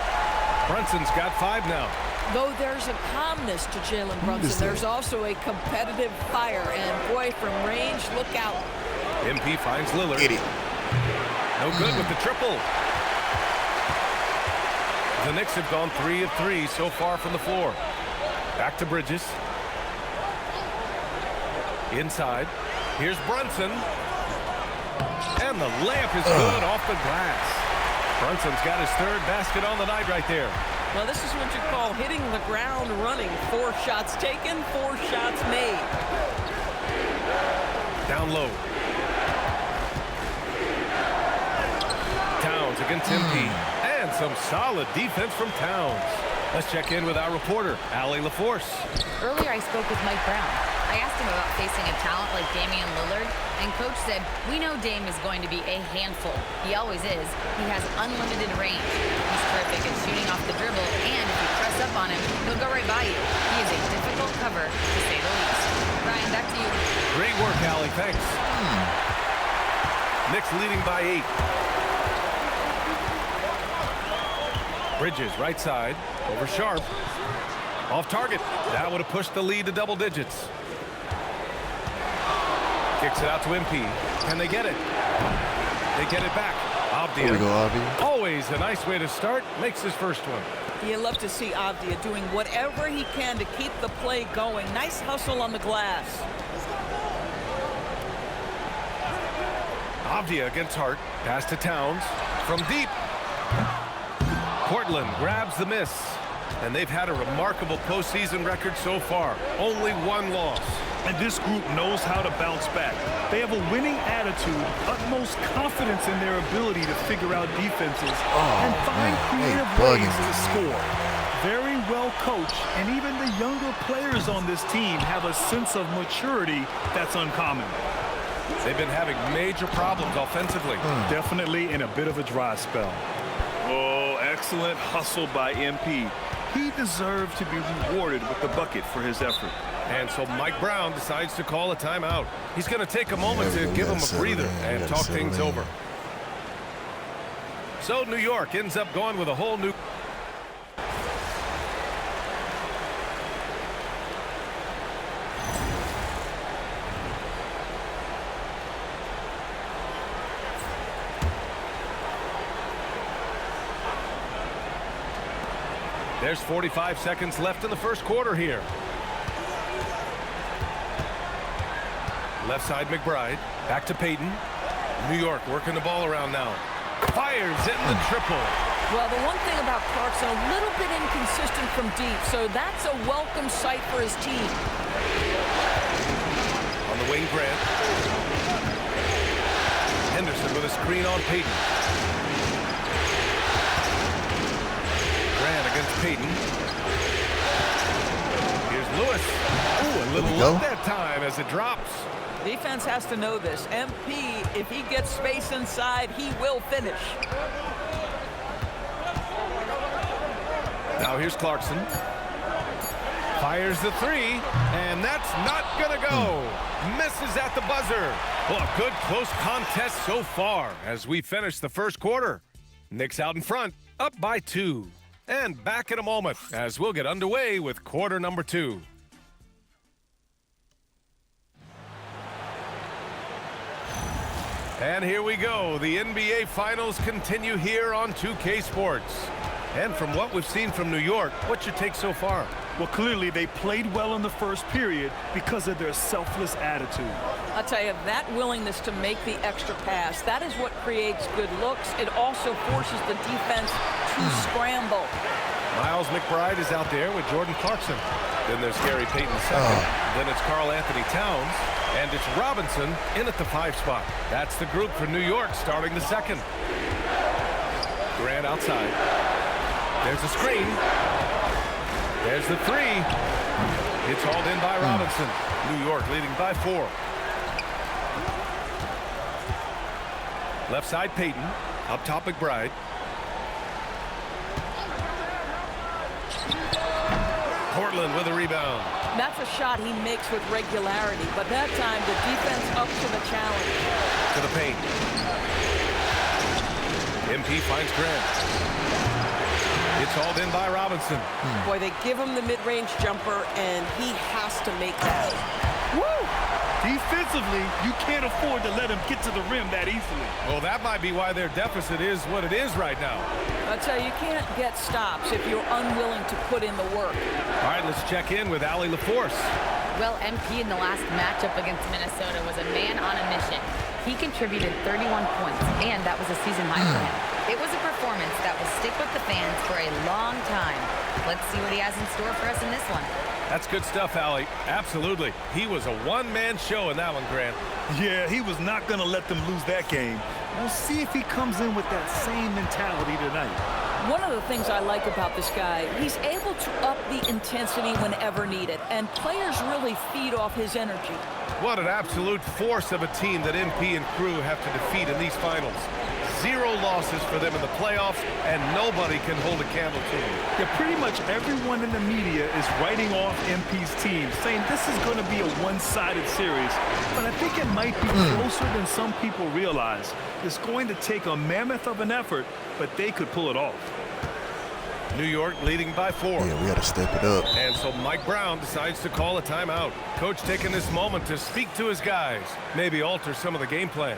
Brunson's got 5 now. Though there's a calmness to Jalen Brunson, there's also a competitive fire. And, boy, from range, look out. MP finds Lillard. Idiot. No good with the triple. The Knicks have gone 3 of 3 so far from the floor. Back to Bridges. Inside. Here's Brunson. And the layup is good off the glass. Brunson's got his 3rd basket on the night right there. Well, this is what you call hitting the ground running. 4 shots taken, 4 shots made. Down low. Towns against MP. And some solid defense from Towns. Let's check in with our reporter, Allie LaForce. Earlier I spoke with Mike Brown. I asked him about facing a talent like Damian Lillard, and Coach said, we know Dame is going to be a handful. He always is. He has unlimited range. He's terrific at shooting off the dribble, and if you press up on him, he'll go right by you. He is a difficult cover, to say the least. Ryan, back to you. Great work, Allie. Thanks. Knicks leading by 8. Bridges, right side, over Sharp. Off target. That would have pushed the lead to double digits. Kicks it out to MP. Can they get it? They get it back. Avdia. There we go, Avdia. Always a nice way to start. Makes his first one. You love to see Avdia doing whatever he can to keep the play going. Nice hustle on the glass. Avdia against Hart. Pass to Towns. From deep. Portland grabs the miss. And they've had a remarkable postseason record so far. Only 1 loss. And this group knows how to bounce back. They have a winning attitude, utmost confidence in their ability to figure out defenses and find creative ways to score. Very well coached, and even the younger players on this team have a sense of maturity that's uncommon. They've been having major problems offensively. Definitely in a bit of a dry spell. Oh, excellent hustle by MP. He deserved to be rewarded with the bucket for his effort. And so Mike Brown decides to call a timeout. He's going to take a moment to give him a breather and talk things over. So New York ends up going with a whole new... There's 45 seconds left in the first quarter here. Left side McBride. Back to Payton. New York working the ball around now. Fires in the triple. Well, the one thing about Clarkson, a little bit inconsistent from deep, so that's a welcome sight for his team. On the wing, Grant. Henderson with a screen on Payton. Grant against Payton. Here's Lewis. Ooh, a little look that time as it drops. Defense has to know this. MP, if he gets space inside, he will finish. Now here's Clarkson. Fires the three, and that's not gonna go. Misses at the buzzer. Well, a good close contest so far as we finish the first quarter. Knicks out in front, up by 2. And back in a moment as we'll get underway with quarter number 2. And here we go. The NBA Finals continue here on 2K Sports. And from what we've seen from New York, what's your take so far? Well, clearly they played well in the first period because of their selfless attitude. I'll tell you, that willingness to make the extra pass, that is what creates good looks. It also forces the defense to scramble. Miles McBride is out there with Jordan Clarkson. Then there's Gary Payton second. Then it's Karl Anthony Towns. And it's Robinson in at the 5 spot. That's the group for New York starting the second. Grant outside. There's a screen. There's the 3. It's hauled in by Robinson. New York leading by 4. Left side Payton. Up top McBride. Portland with a rebound. That's a shot he makes with regularity, but that time the defense up to the challenge. To the paint. MP finds Grant. It's hauled in by Robinson. Boy, they give him the mid-range jumper, and he has to make that. Woo! Defensively, you can't afford to let him get to the rim that easily. Well, that might be why their deficit is what it is right now. I'll tell you, you can't get stops if you're unwilling to put in the work. All right, let's check in with Allie LaForce. Well, MP in the last matchup against Minnesota was a man on a mission. He contributed 31 points, and that was a season high for him. It was a performance that will stick with the fans for a long time. Let's see what he has in store for us in this one. That's good stuff, Allie. Absolutely. He was a one-man show in that one, Grant. Yeah, he was not going to let them lose that game. We'll see if he comes in with that same mentality tonight. One of the things I like about this guy, he's able to up the intensity whenever needed, and players really feed off his energy. What an absolute force of a team that MP and crew have to defeat in these finals. 0 losses for them in the playoffs, and nobody can hold a candle to them. Yeah, pretty much everyone in the media is writing off MP's team, saying this is going to be a one-sided series. But I think it might be closer than some people realize. It's going to take a mammoth of an effort, but they could pull it off. New York leading by 4. Yeah, we got to step it up. And so Mike Brown decides to call a timeout. Coach taking this moment to speak to his guys, maybe alter some of the game plan.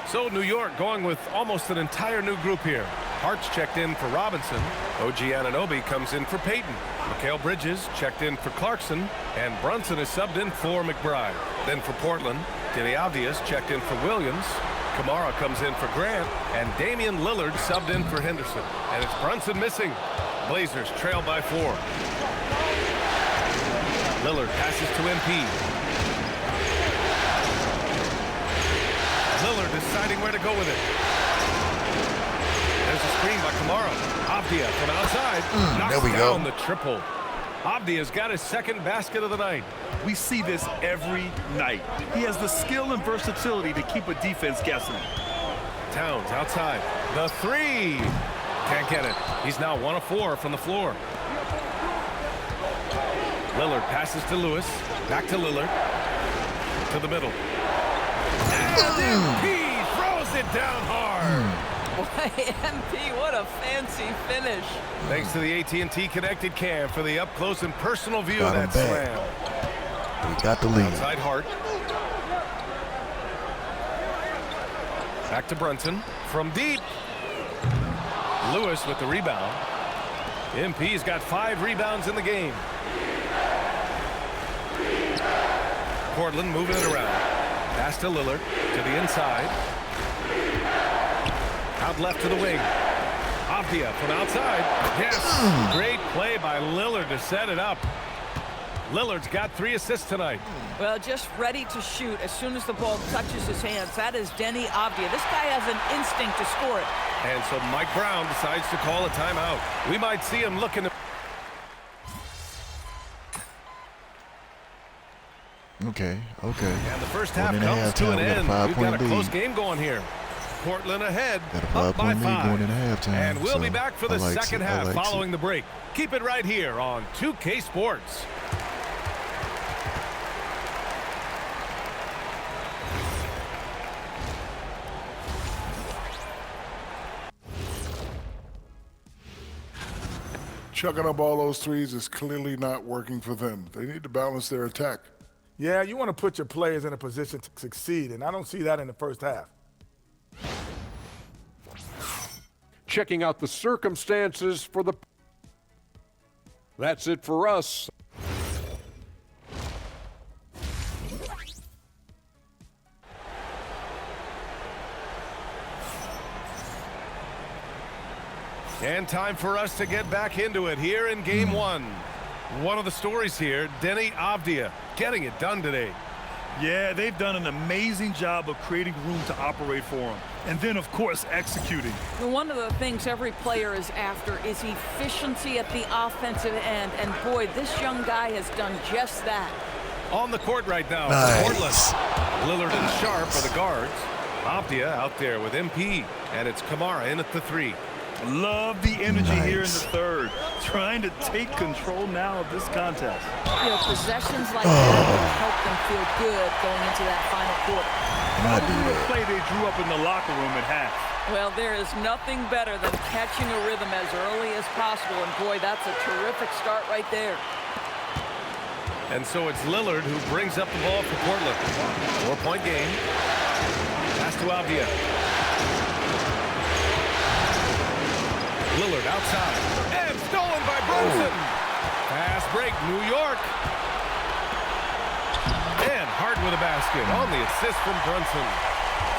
So New York going with almost an entire new group here. Hart's checked in for Robinson. OG Anunoby comes in for Payton. Mikal Bridges checked in for Clarkson. And Brunson is subbed in for McBride. Then for Portland, Denny Avdias checked in for Williams. Kamara comes in for Grant. And Damian Lillard subbed in for Henderson. And it's Brunson missing. Blazers trail by 4. Lillard passes to MP. Lillard deciding where to go with it. There's a screen by Kamara. Avdia from outside. Knocks there we down go. The triple. Avdia's got his second basket of the night. We see this every night. He has the skill and versatility to keep a defense guessing. Towns outside. The 3. Can't get it. He's now 1 of 4 from the floor. Lillard passes to Lewis. Back to Lillard. To the middle. And MP throws it down hard. Boy, MP, what a fancy finish. Thanks to the AT&T Connected Cam for the up-close and personal view Got of that him back. slam. We got the lead. Outside Hart. Back to Brunson. From deep. Lewis with the rebound. MP's got 5 rebounds in the game. Portland moving it around. Pass to Lillard to the inside. Out left to the wing. Avdia from outside. Yes, great play by Lillard to set it up. Lillard's got 3 assists tonight. Well, just ready to shoot as soon as the ball touches his hands. That is Denny Avdia. This guy has an instinct to score it. And so Mike Brown decides to call a timeout. We might see him looking to... Okay. And the first half comes to an end. We've got a close game going here. Portland ahead, up by 5. Going into halftime, and we'll be back for the I like second it. half I like following it. the break. Keep it right here on 2K Sports. Chucking up all those threes is clearly not working for them. They need to balance their attack. Yeah, you want to put your players in a position to succeed, and I don't see that in the first half. Checking out the circumstances for the... That's it for us. And time for us to get back into it here in game 1. One of the stories here, Denny Avdia getting it done today. Yeah, they've done an amazing job of creating room to operate for him. And then, of course, executing. One of the things every player is after is efficiency at the offensive end. And boy, this young guy has done just that. On the court right now Nice. for Portland. Lillard and Sharp are the guards. Avdia out there with MP. And it's Kamara in at the 3. Love the energy here in the third. Trying to take control now of this contest. You know, possessions like that will help them feel good going into that final quarter. The play they drew up in the locker room at half. Well, there is nothing better than catching a rhythm as early as possible. And boy, that's a terrific start right there. And so it's Lillard who brings up the ball for Portland. 4-point game. Pass to Avdia. Lillard outside. And stolen by Brunson. Fast break, New York. And Hart with a basket on the assist from Brunson.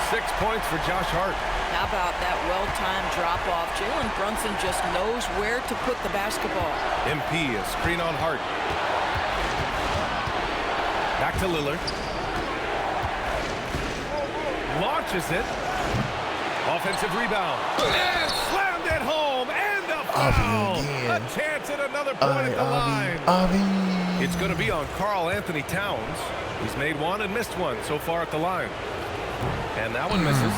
6 points for Josh Hart. How about that well-timed drop-off? Jalen Brunson just knows where to put the basketball. MP, a screen on Hart. Back to Lillard. Launches it. Offensive rebound. And slammed it home. And a foul. A chance at another point at the line. It's going to be on Karl Anthony Towns. He's made one and missed one so far at the line. And that one misses.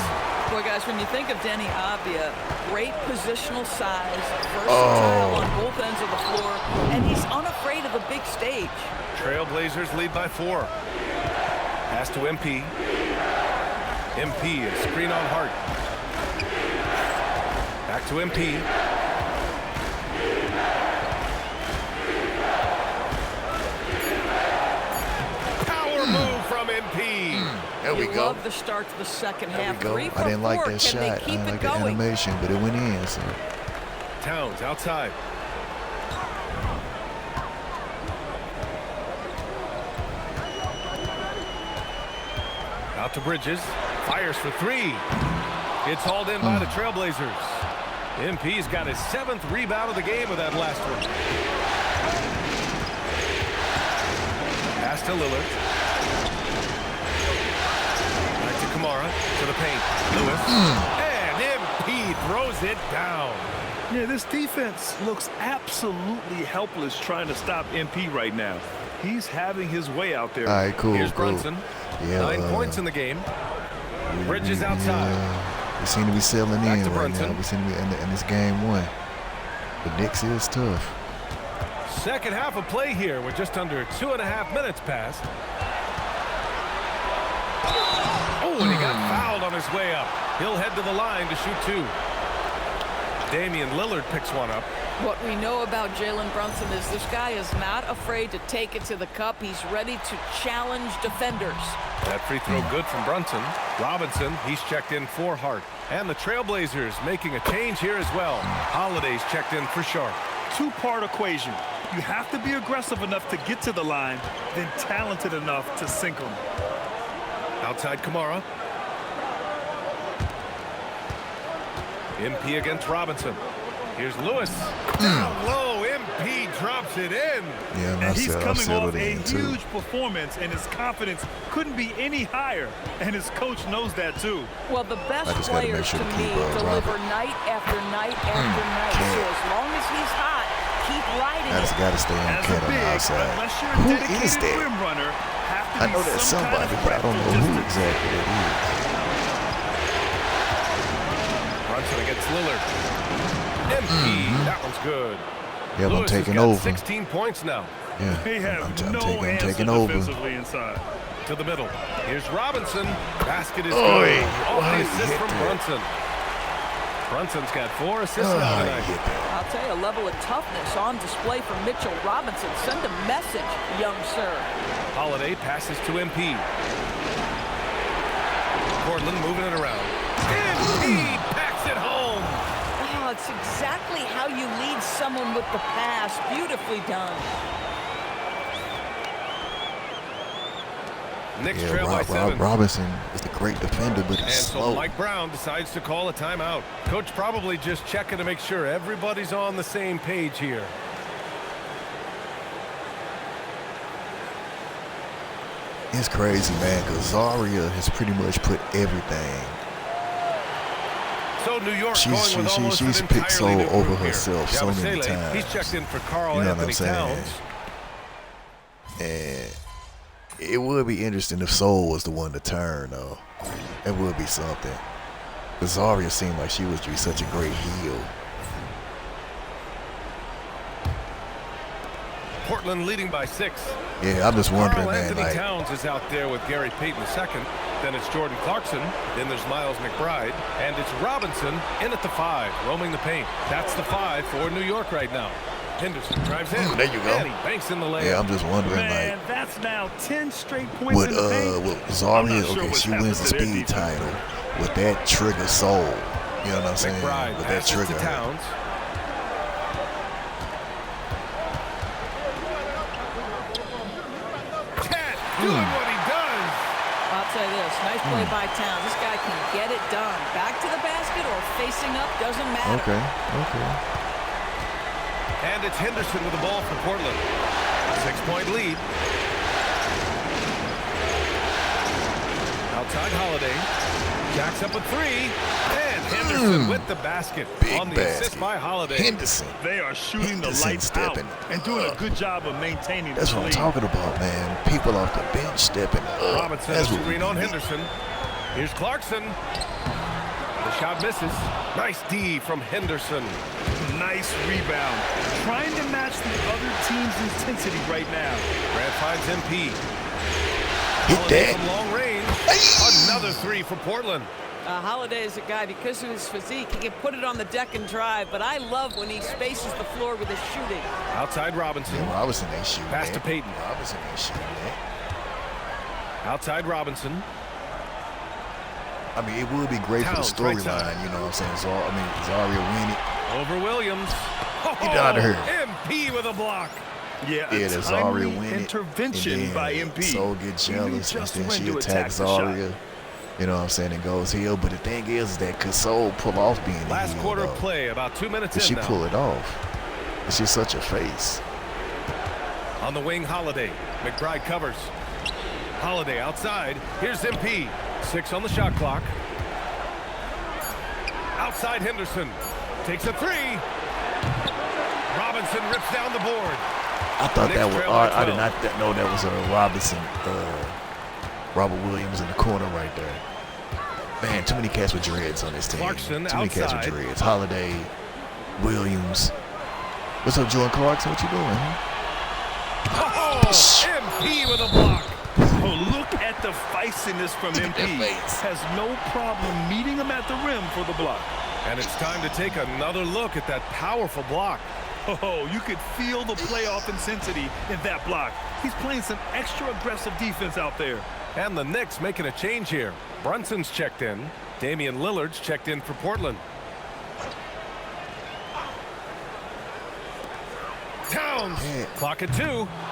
Boy, guys, when you think of Denny Avdia, great positional size, versatile on both ends of the floor, and he's unafraid of a big stage. Trailblazers lead by 4. Pass to MP. MP, a screen on Hart. Back to MP. Power move from MP. There we You go. love the start to the second half. There we 3 go. for I didn't 4. like that Can shot. they I keep didn't it like the going? animation, but it went in. So. Towns outside. Out to Bridges. Fires for 3. It's hauled in by the Trailblazers. MP's got his 7th rebound of the game with that last one. Pass to Lillard. Back to Kamara. To the paint. Lewis. And MP throws it down. Yeah, this defense looks absolutely helpless trying to stop MP right now. He's having his way out there. All right, cool. Here's cool. Brunson. Yeah, 9 points in the game. Bridges outside. We seem to be settling Back in to right Brunson. now. We seem to be in this game 1. The Knicks is tough. Second half of play here with just under 2.5 minutes passed. Oh, and he got fouled on his way up. He'll head to the line to shoot 2. Damian Lillard picks one up. What we know about Jalen Brunson is this guy is not afraid to take it to the cup. He's ready to challenge defenders. That free throw good from Brunson. Robinson, he's checked in for Hart. And the Trailblazers making a change here as well. Holiday's checked in for Sharp. two-part equation. You have to be aggressive enough to get to the line, then talented enough to sink them. Outside Kamara. MP against Robinson. Here's Lewis. Down low. MP drops it in. Yeah, and he's coming off a too. huge performance, and his confidence couldn't be any higher. And his coach knows that too. Well, the best players to me deliver night after night after night. So as long as he's hot, keep riding it. That's got to stay on Cat on the outside. Who is that? I know that's somebody, but I don't know who exactly that is. Brunson against Lillard. MP, that one's good. Yeah, Lewis I'm taking has got over. 16 points now. Yeah, They have I'm answer taking over. defensively inside. To the middle. Here's Robinson. Basket is Oy, good. All why the did he assists hit from that? Brunson. Brunson's got 4 assists now tonight. I'll tell you, a level of toughness on display from Mitchell Robinson. Send a message, young sir. Holiday passes to MP. Portland moving it around. MP packs it home. Oh, it's exactly how you lead someone with the pass. Beautifully done. Knicks trail by 7. Robinson is the great defender, but he's And so slow. Mike Brown decides to call a timeout. Coach probably just checking to make sure everybody's on the same page here. It's crazy, man, because Zaria has pretty much put everything. So New York She's going with almost an picked so entirely new over group here. herself so many Yabusele, times. He's checked in for Carl You know what I'm Anthony saying? Towns. And it would be interesting if Soul was the one to turn, though. It would be something. But Zaria seemed like she would be such a great heel. Portland leading by 6. Yeah, I'm just wondering, Carl man, Anthony like, Towns is out there with Gary Payton II. Then it's Jordan Clarkson. Then there's Miles McBride. And it's Robinson in at the 5, roaming the paint. That's the 5 for New York right now. Henderson drives in. There you go. And he banks in the layup. Yeah, I'm just wondering, Man, like, that's now 10 straight points in the paint. with I'm Zaria, not sure okay, what's she happened wins the to their speed defense. title. Would that trigger Soul? You know what I'm saying? McBride Would that passes trigger to her? Towns. Cat doing what he does. I'll tell you this, nice play by Towns. This guy can get it done. Back to the basket or facing up, doesn't matter. Okay, okay. And it's Henderson with the ball for Portland. 6-point lead. Outside Holiday. Jacks up a 3. And Henderson with the basket. Big on the basket. assist by Holiday. Henderson. They are shooting Henderson the lights stepping out and doing a good job of maintaining That's the what I'm lead. talking about, man. People off the bench stepping up. Robinson That's has what screen we on need. Henderson. Here's Clarkson. The shot misses. Nice D from Henderson. Nice rebound. Trying to match the other team's intensity right now. Grant finds MP. Hit Holiday that. from long range. Another 3 for Portland. Holiday is a guy, because of his physique, he can put it on the deck and drive, but I love when he spaces the floor with his shooting. Outside Robinson. Yeah, Robinson ain't shooting Pass that. to Payton. Robinson ain't shooting that. Outside Robinson. I mean, it would be great Towns, for the right side. storyline, you know what I'm saying? Zaria win it. Over Williams. Get out of here. MP with a block. Yeah, Yeah, a the Zaria timely win it. intervention And then by MP. Soul get He knew jealous, and just then when she to attack attacks the shot. Zaria. You know what I'm saying? And goes heel. But the thing is that could Soul pull off being the Last heel, quarter though? of play, about 2 minutes Did she in now. pull it off? Is she such a face? On the wing, Holiday. McBride covers. Holiday outside. Here's MP. 6 on the shot clock. Outside Henderson. Takes a 3. Robinson rips down the board. I thought Knicks that was. trail by I did 12. not know that was Robinson. Robert Williams in the corner right there. Man, too many cats with dreads on this team. Clarkson Too many cats with outside. dreads. Holiday, Williams. What's up, Jordan Clarkson? What you doing? Huh? Oh, MP with a block. Oh, look at the feistiness from Look at MP. that face. Has no problem meeting him at the rim for the block. And it's time to take another look at that powerful block. Oh, you could feel the playoff intensity in that block. He's playing some extra aggressive defense out there. And the Knicks making a change here. Brunson's checked in. Damian Lillard's checked in for Portland. Towns. Clock at 2.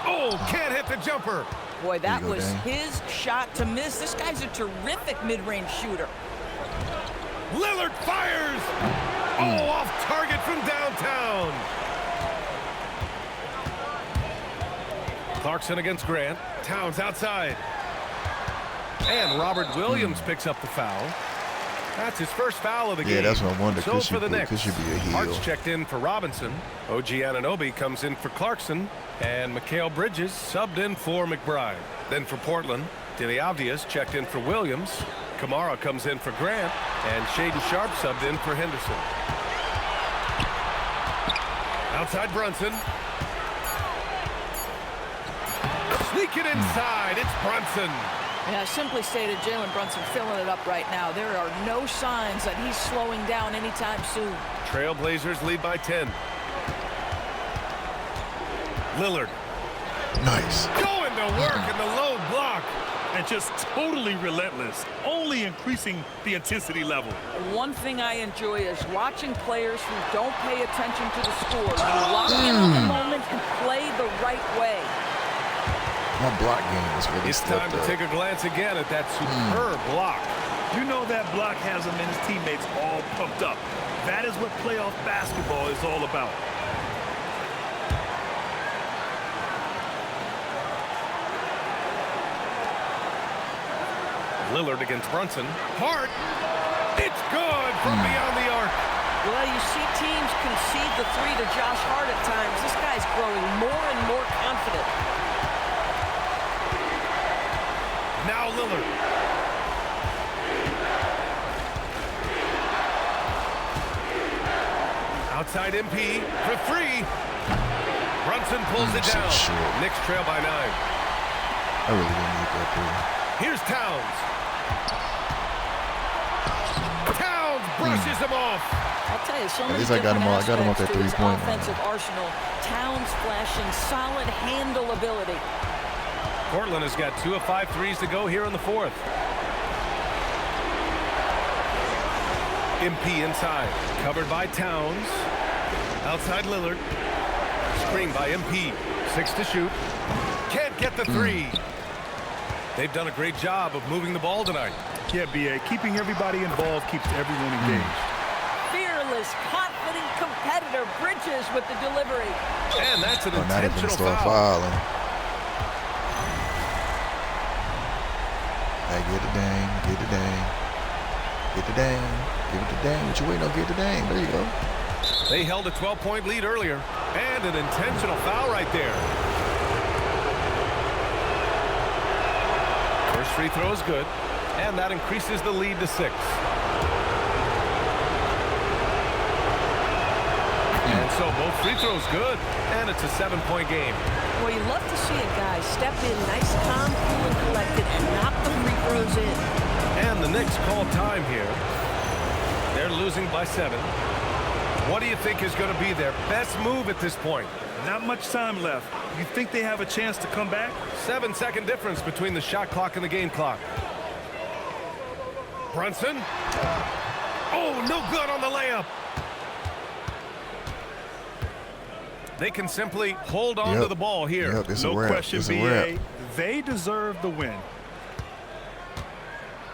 Oh, can't hit the jumper. Boy, that was his shot to miss. This guy's a terrific mid-range shooter. Lillard fires. Oh, off target from downtown. Clarkson against Grant. Towns outside. And Robert Williams picks up the foul. That's his first foul of the game. Yeah, that's what I wondered. So for the Knicks, should be a heel. Hart's checked in for Robinson. OG Anunoby comes in for Clarkson. And Mikal Bridges subbed in for McBride. Then for Portland, Denny Avdia's checked in for Williams. Kamara comes in for Grant. And Shaden Sharp subbed in for Henderson. Outside Brunson. Sneak it inside. It's Brunson. Yeah, simply stated, Jalen Brunson filling it up right now. There are no signs that he's slowing down anytime soon. Trailblazers lead by 10. Lillard. Nice. Going to work in the low block. And just totally relentless, only increasing the intensity level. One thing I enjoy is watching players who don't pay attention to the score. You lock in on the moment and play the right way. My block game is really It's time to take a glance again at that superb block. You know that block has him and his teammates all pumped up. That is what playoff basketball is all about. Lillard against Brunson. Hart. It's good from beyond the arc. Well, you see teams concede the 3 to Josh Hart at times. This guy's growing more and more confident. Now Lillard. Outside MP for 3. Brunson pulls it down. Knicks trail by 9. I really didn't need that three. Here's Towns. Towns brushes him off. I'll tell you, so many At least I got him on. I got him off that aspects to his 3-point line. offensive arsenal. Towns flashing solid handle ability. Portland has got 2 of 5 threes to go here in the 4th. MP inside, covered by Towns. Outside Lillard. Screen by MP. 6 to shoot. Can't get the 3. They've done a great job of moving the ball tonight. Yeah, B.A. Keeping everybody involved keeps everyone engaged. Fearless, confident competitor. Bridges with the delivery. And that's an not even intentional start foul. fouling. Hey, get the dang, get the dang, get the dang, give it the dang. What you waiting on? Get the dang. There you go. They held a 12-point lead earlier. And an intentional foul right there. First free throw is good. And that increases the lead to 6. And so both free throws good. And it's a 7-point game. Well, you love to see a guy step in nice, calm, cool, and collected and knock the free throws in. And the Knicks call time here. They're losing by 7. What do you think is going to be their best move at this point? Not much time left. You think they have a chance to come back? 7-second difference between the shot clock and the game clock. Brunson. Oh, no good on the layup. They can simply hold on to the ball here. Yep, it's no a wrap. question, It's a BA. wrap. They deserve the win.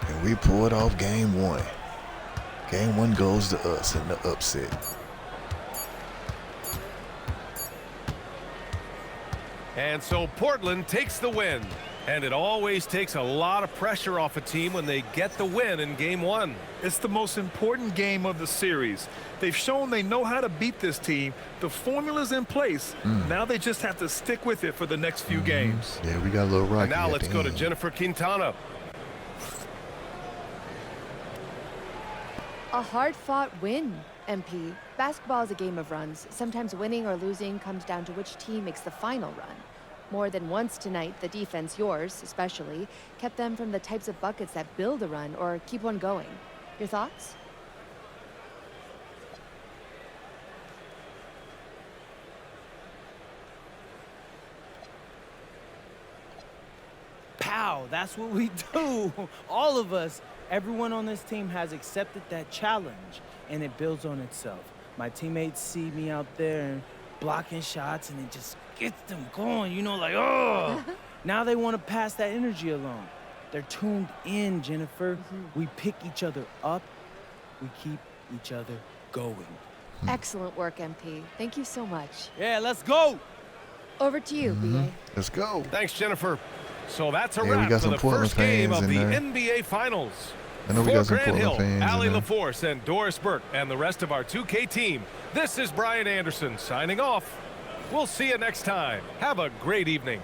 And we pulled off game 1. Game 1 goes to us in the upset. And so Portland takes the win. And it always takes a lot of pressure off a team when they get the win in game 1. It's the most important game of the series. They've shown they know how to beat this team. The formula's in place. Now they just have to stick with it for the next few games. Yeah, we got a little rocky. And now at let's the go to end. Jennifer Quintana. A hard-fought win, MP. Basketball is a game of runs. Sometimes winning or losing comes down to which team makes the final run. More than once tonight, the defense, yours especially, kept them from the types of buckets that build a run or keep one going. Your thoughts? Pow, that's what we do. All of us, everyone on this team has accepted that challenge, and it builds on itself. My teammates see me out there, and blocking shots, and it just gets them going, you know, like, oh. Now they want to pass that energy along. They're tuned in, Jennifer. We pick each other up. We keep each other going. Excellent work, MP. Thank you so much. Yeah, let's go. Over to you, BA. Let's go. Thanks, Jennifer. So that's a Yeah, we wrap got for some the Portland first game fans of in the there. NBA Finals. I know we For got some Grant Portland Hill, fans in Allie there. LaForce, and Doris Burke, and the rest of our 2K team, this is Brian Anderson signing off. We'll see you next time. Have a great evening.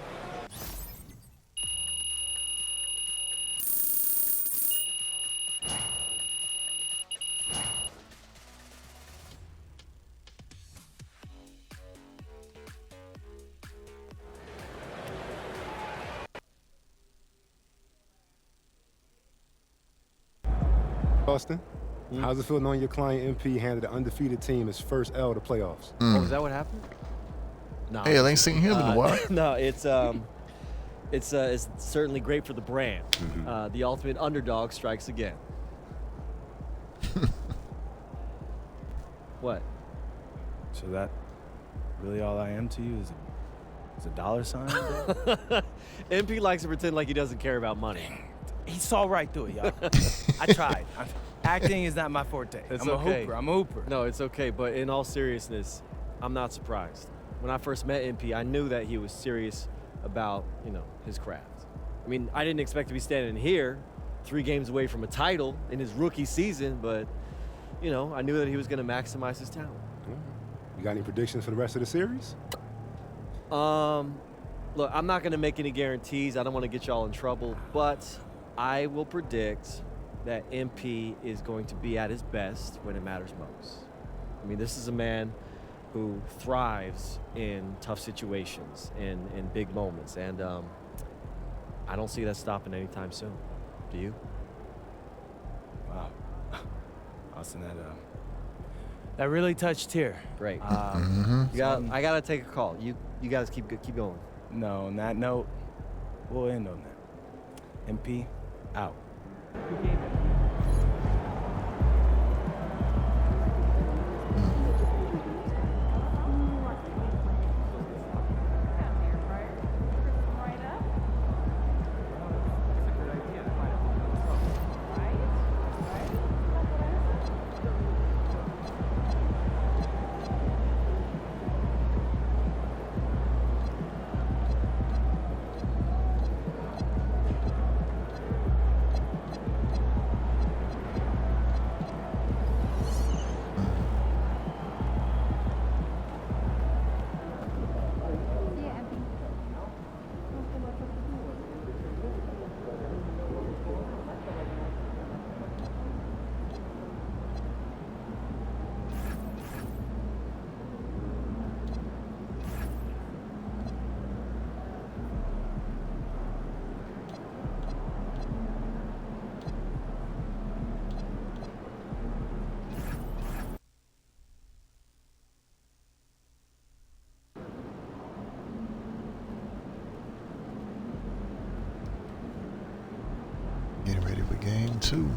Austin, how's it feel knowing your client MP handed an undefeated team his first L to playoffs? Oh, is that what happened? No. Hey, I ain't seen him in a while. No, it's certainly great for the brand. The ultimate underdog strikes again. What? So that really all I am to you is a dollar sign? MP likes to pretend like he doesn't care about money. He saw right through it, y'all. I tried. Acting is not my forte. It's I'm a okay. hooper. I'm a hooper. No, it's okay. But in all seriousness, I'm not surprised. When I first met MP, I knew that he was serious about, his craft. I mean, I didn't expect to be standing here 3 games away from a title in his rookie season, but, I knew that he was going to maximize his talent. You got any predictions for the rest of the series? Look, I'm not going to make any guarantees. I don't want to get y'all in trouble, but I will predict that MP is going to be at his best when it matters most. I mean, this is a man who thrives in tough situations and in big moments, and I don't see that stopping anytime soon. Do you? Wow. Austin, that really touched here. Great. I I gotta take a call. You guys keep going. No, on that note, we'll end on that. MP, out. Getting ready for game 2.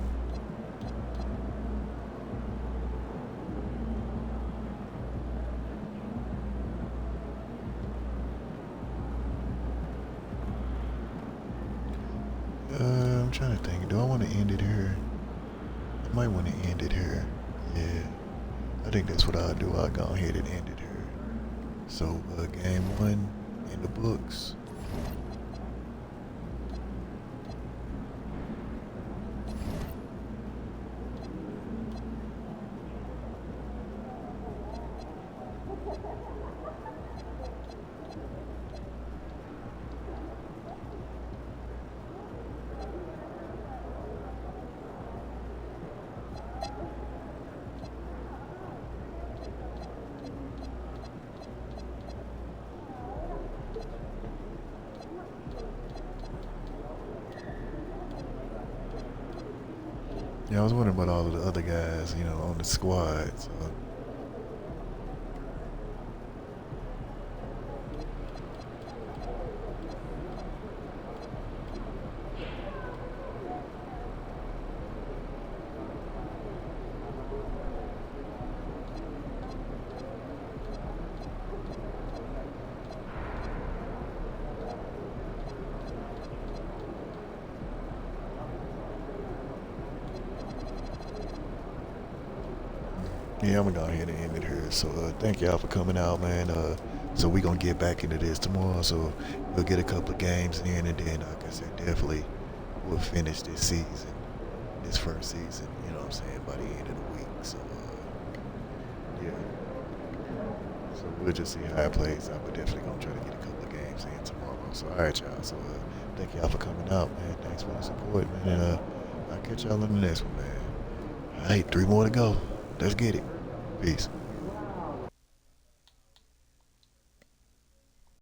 I'm trying to think. Do I want to end it here? I might want to end it here. Yeah. I think that's what I'll do. I'll go ahead and end it here. So, game 1 in the books. Yeah, I was wondering about all of the other guys, on the squad. So. Yeah, I'm gonna go ahead and end it here. So thank y'all for coming out, man. So we gonna get back into this tomorrow. So we'll get a couple of games in, and then like I said, definitely we'll finish this season, this first season. You know what I'm saying, by the end of the week. So yeah. So we'll just see how it plays out. But definitely gonna try to get a couple of games in tomorrow. So all right, y'all. So thank y'all for coming out, man. Thanks for the support, man. And I'll catch y'all in the next one, man. All right, 3 more to go. Let's get it. Peace.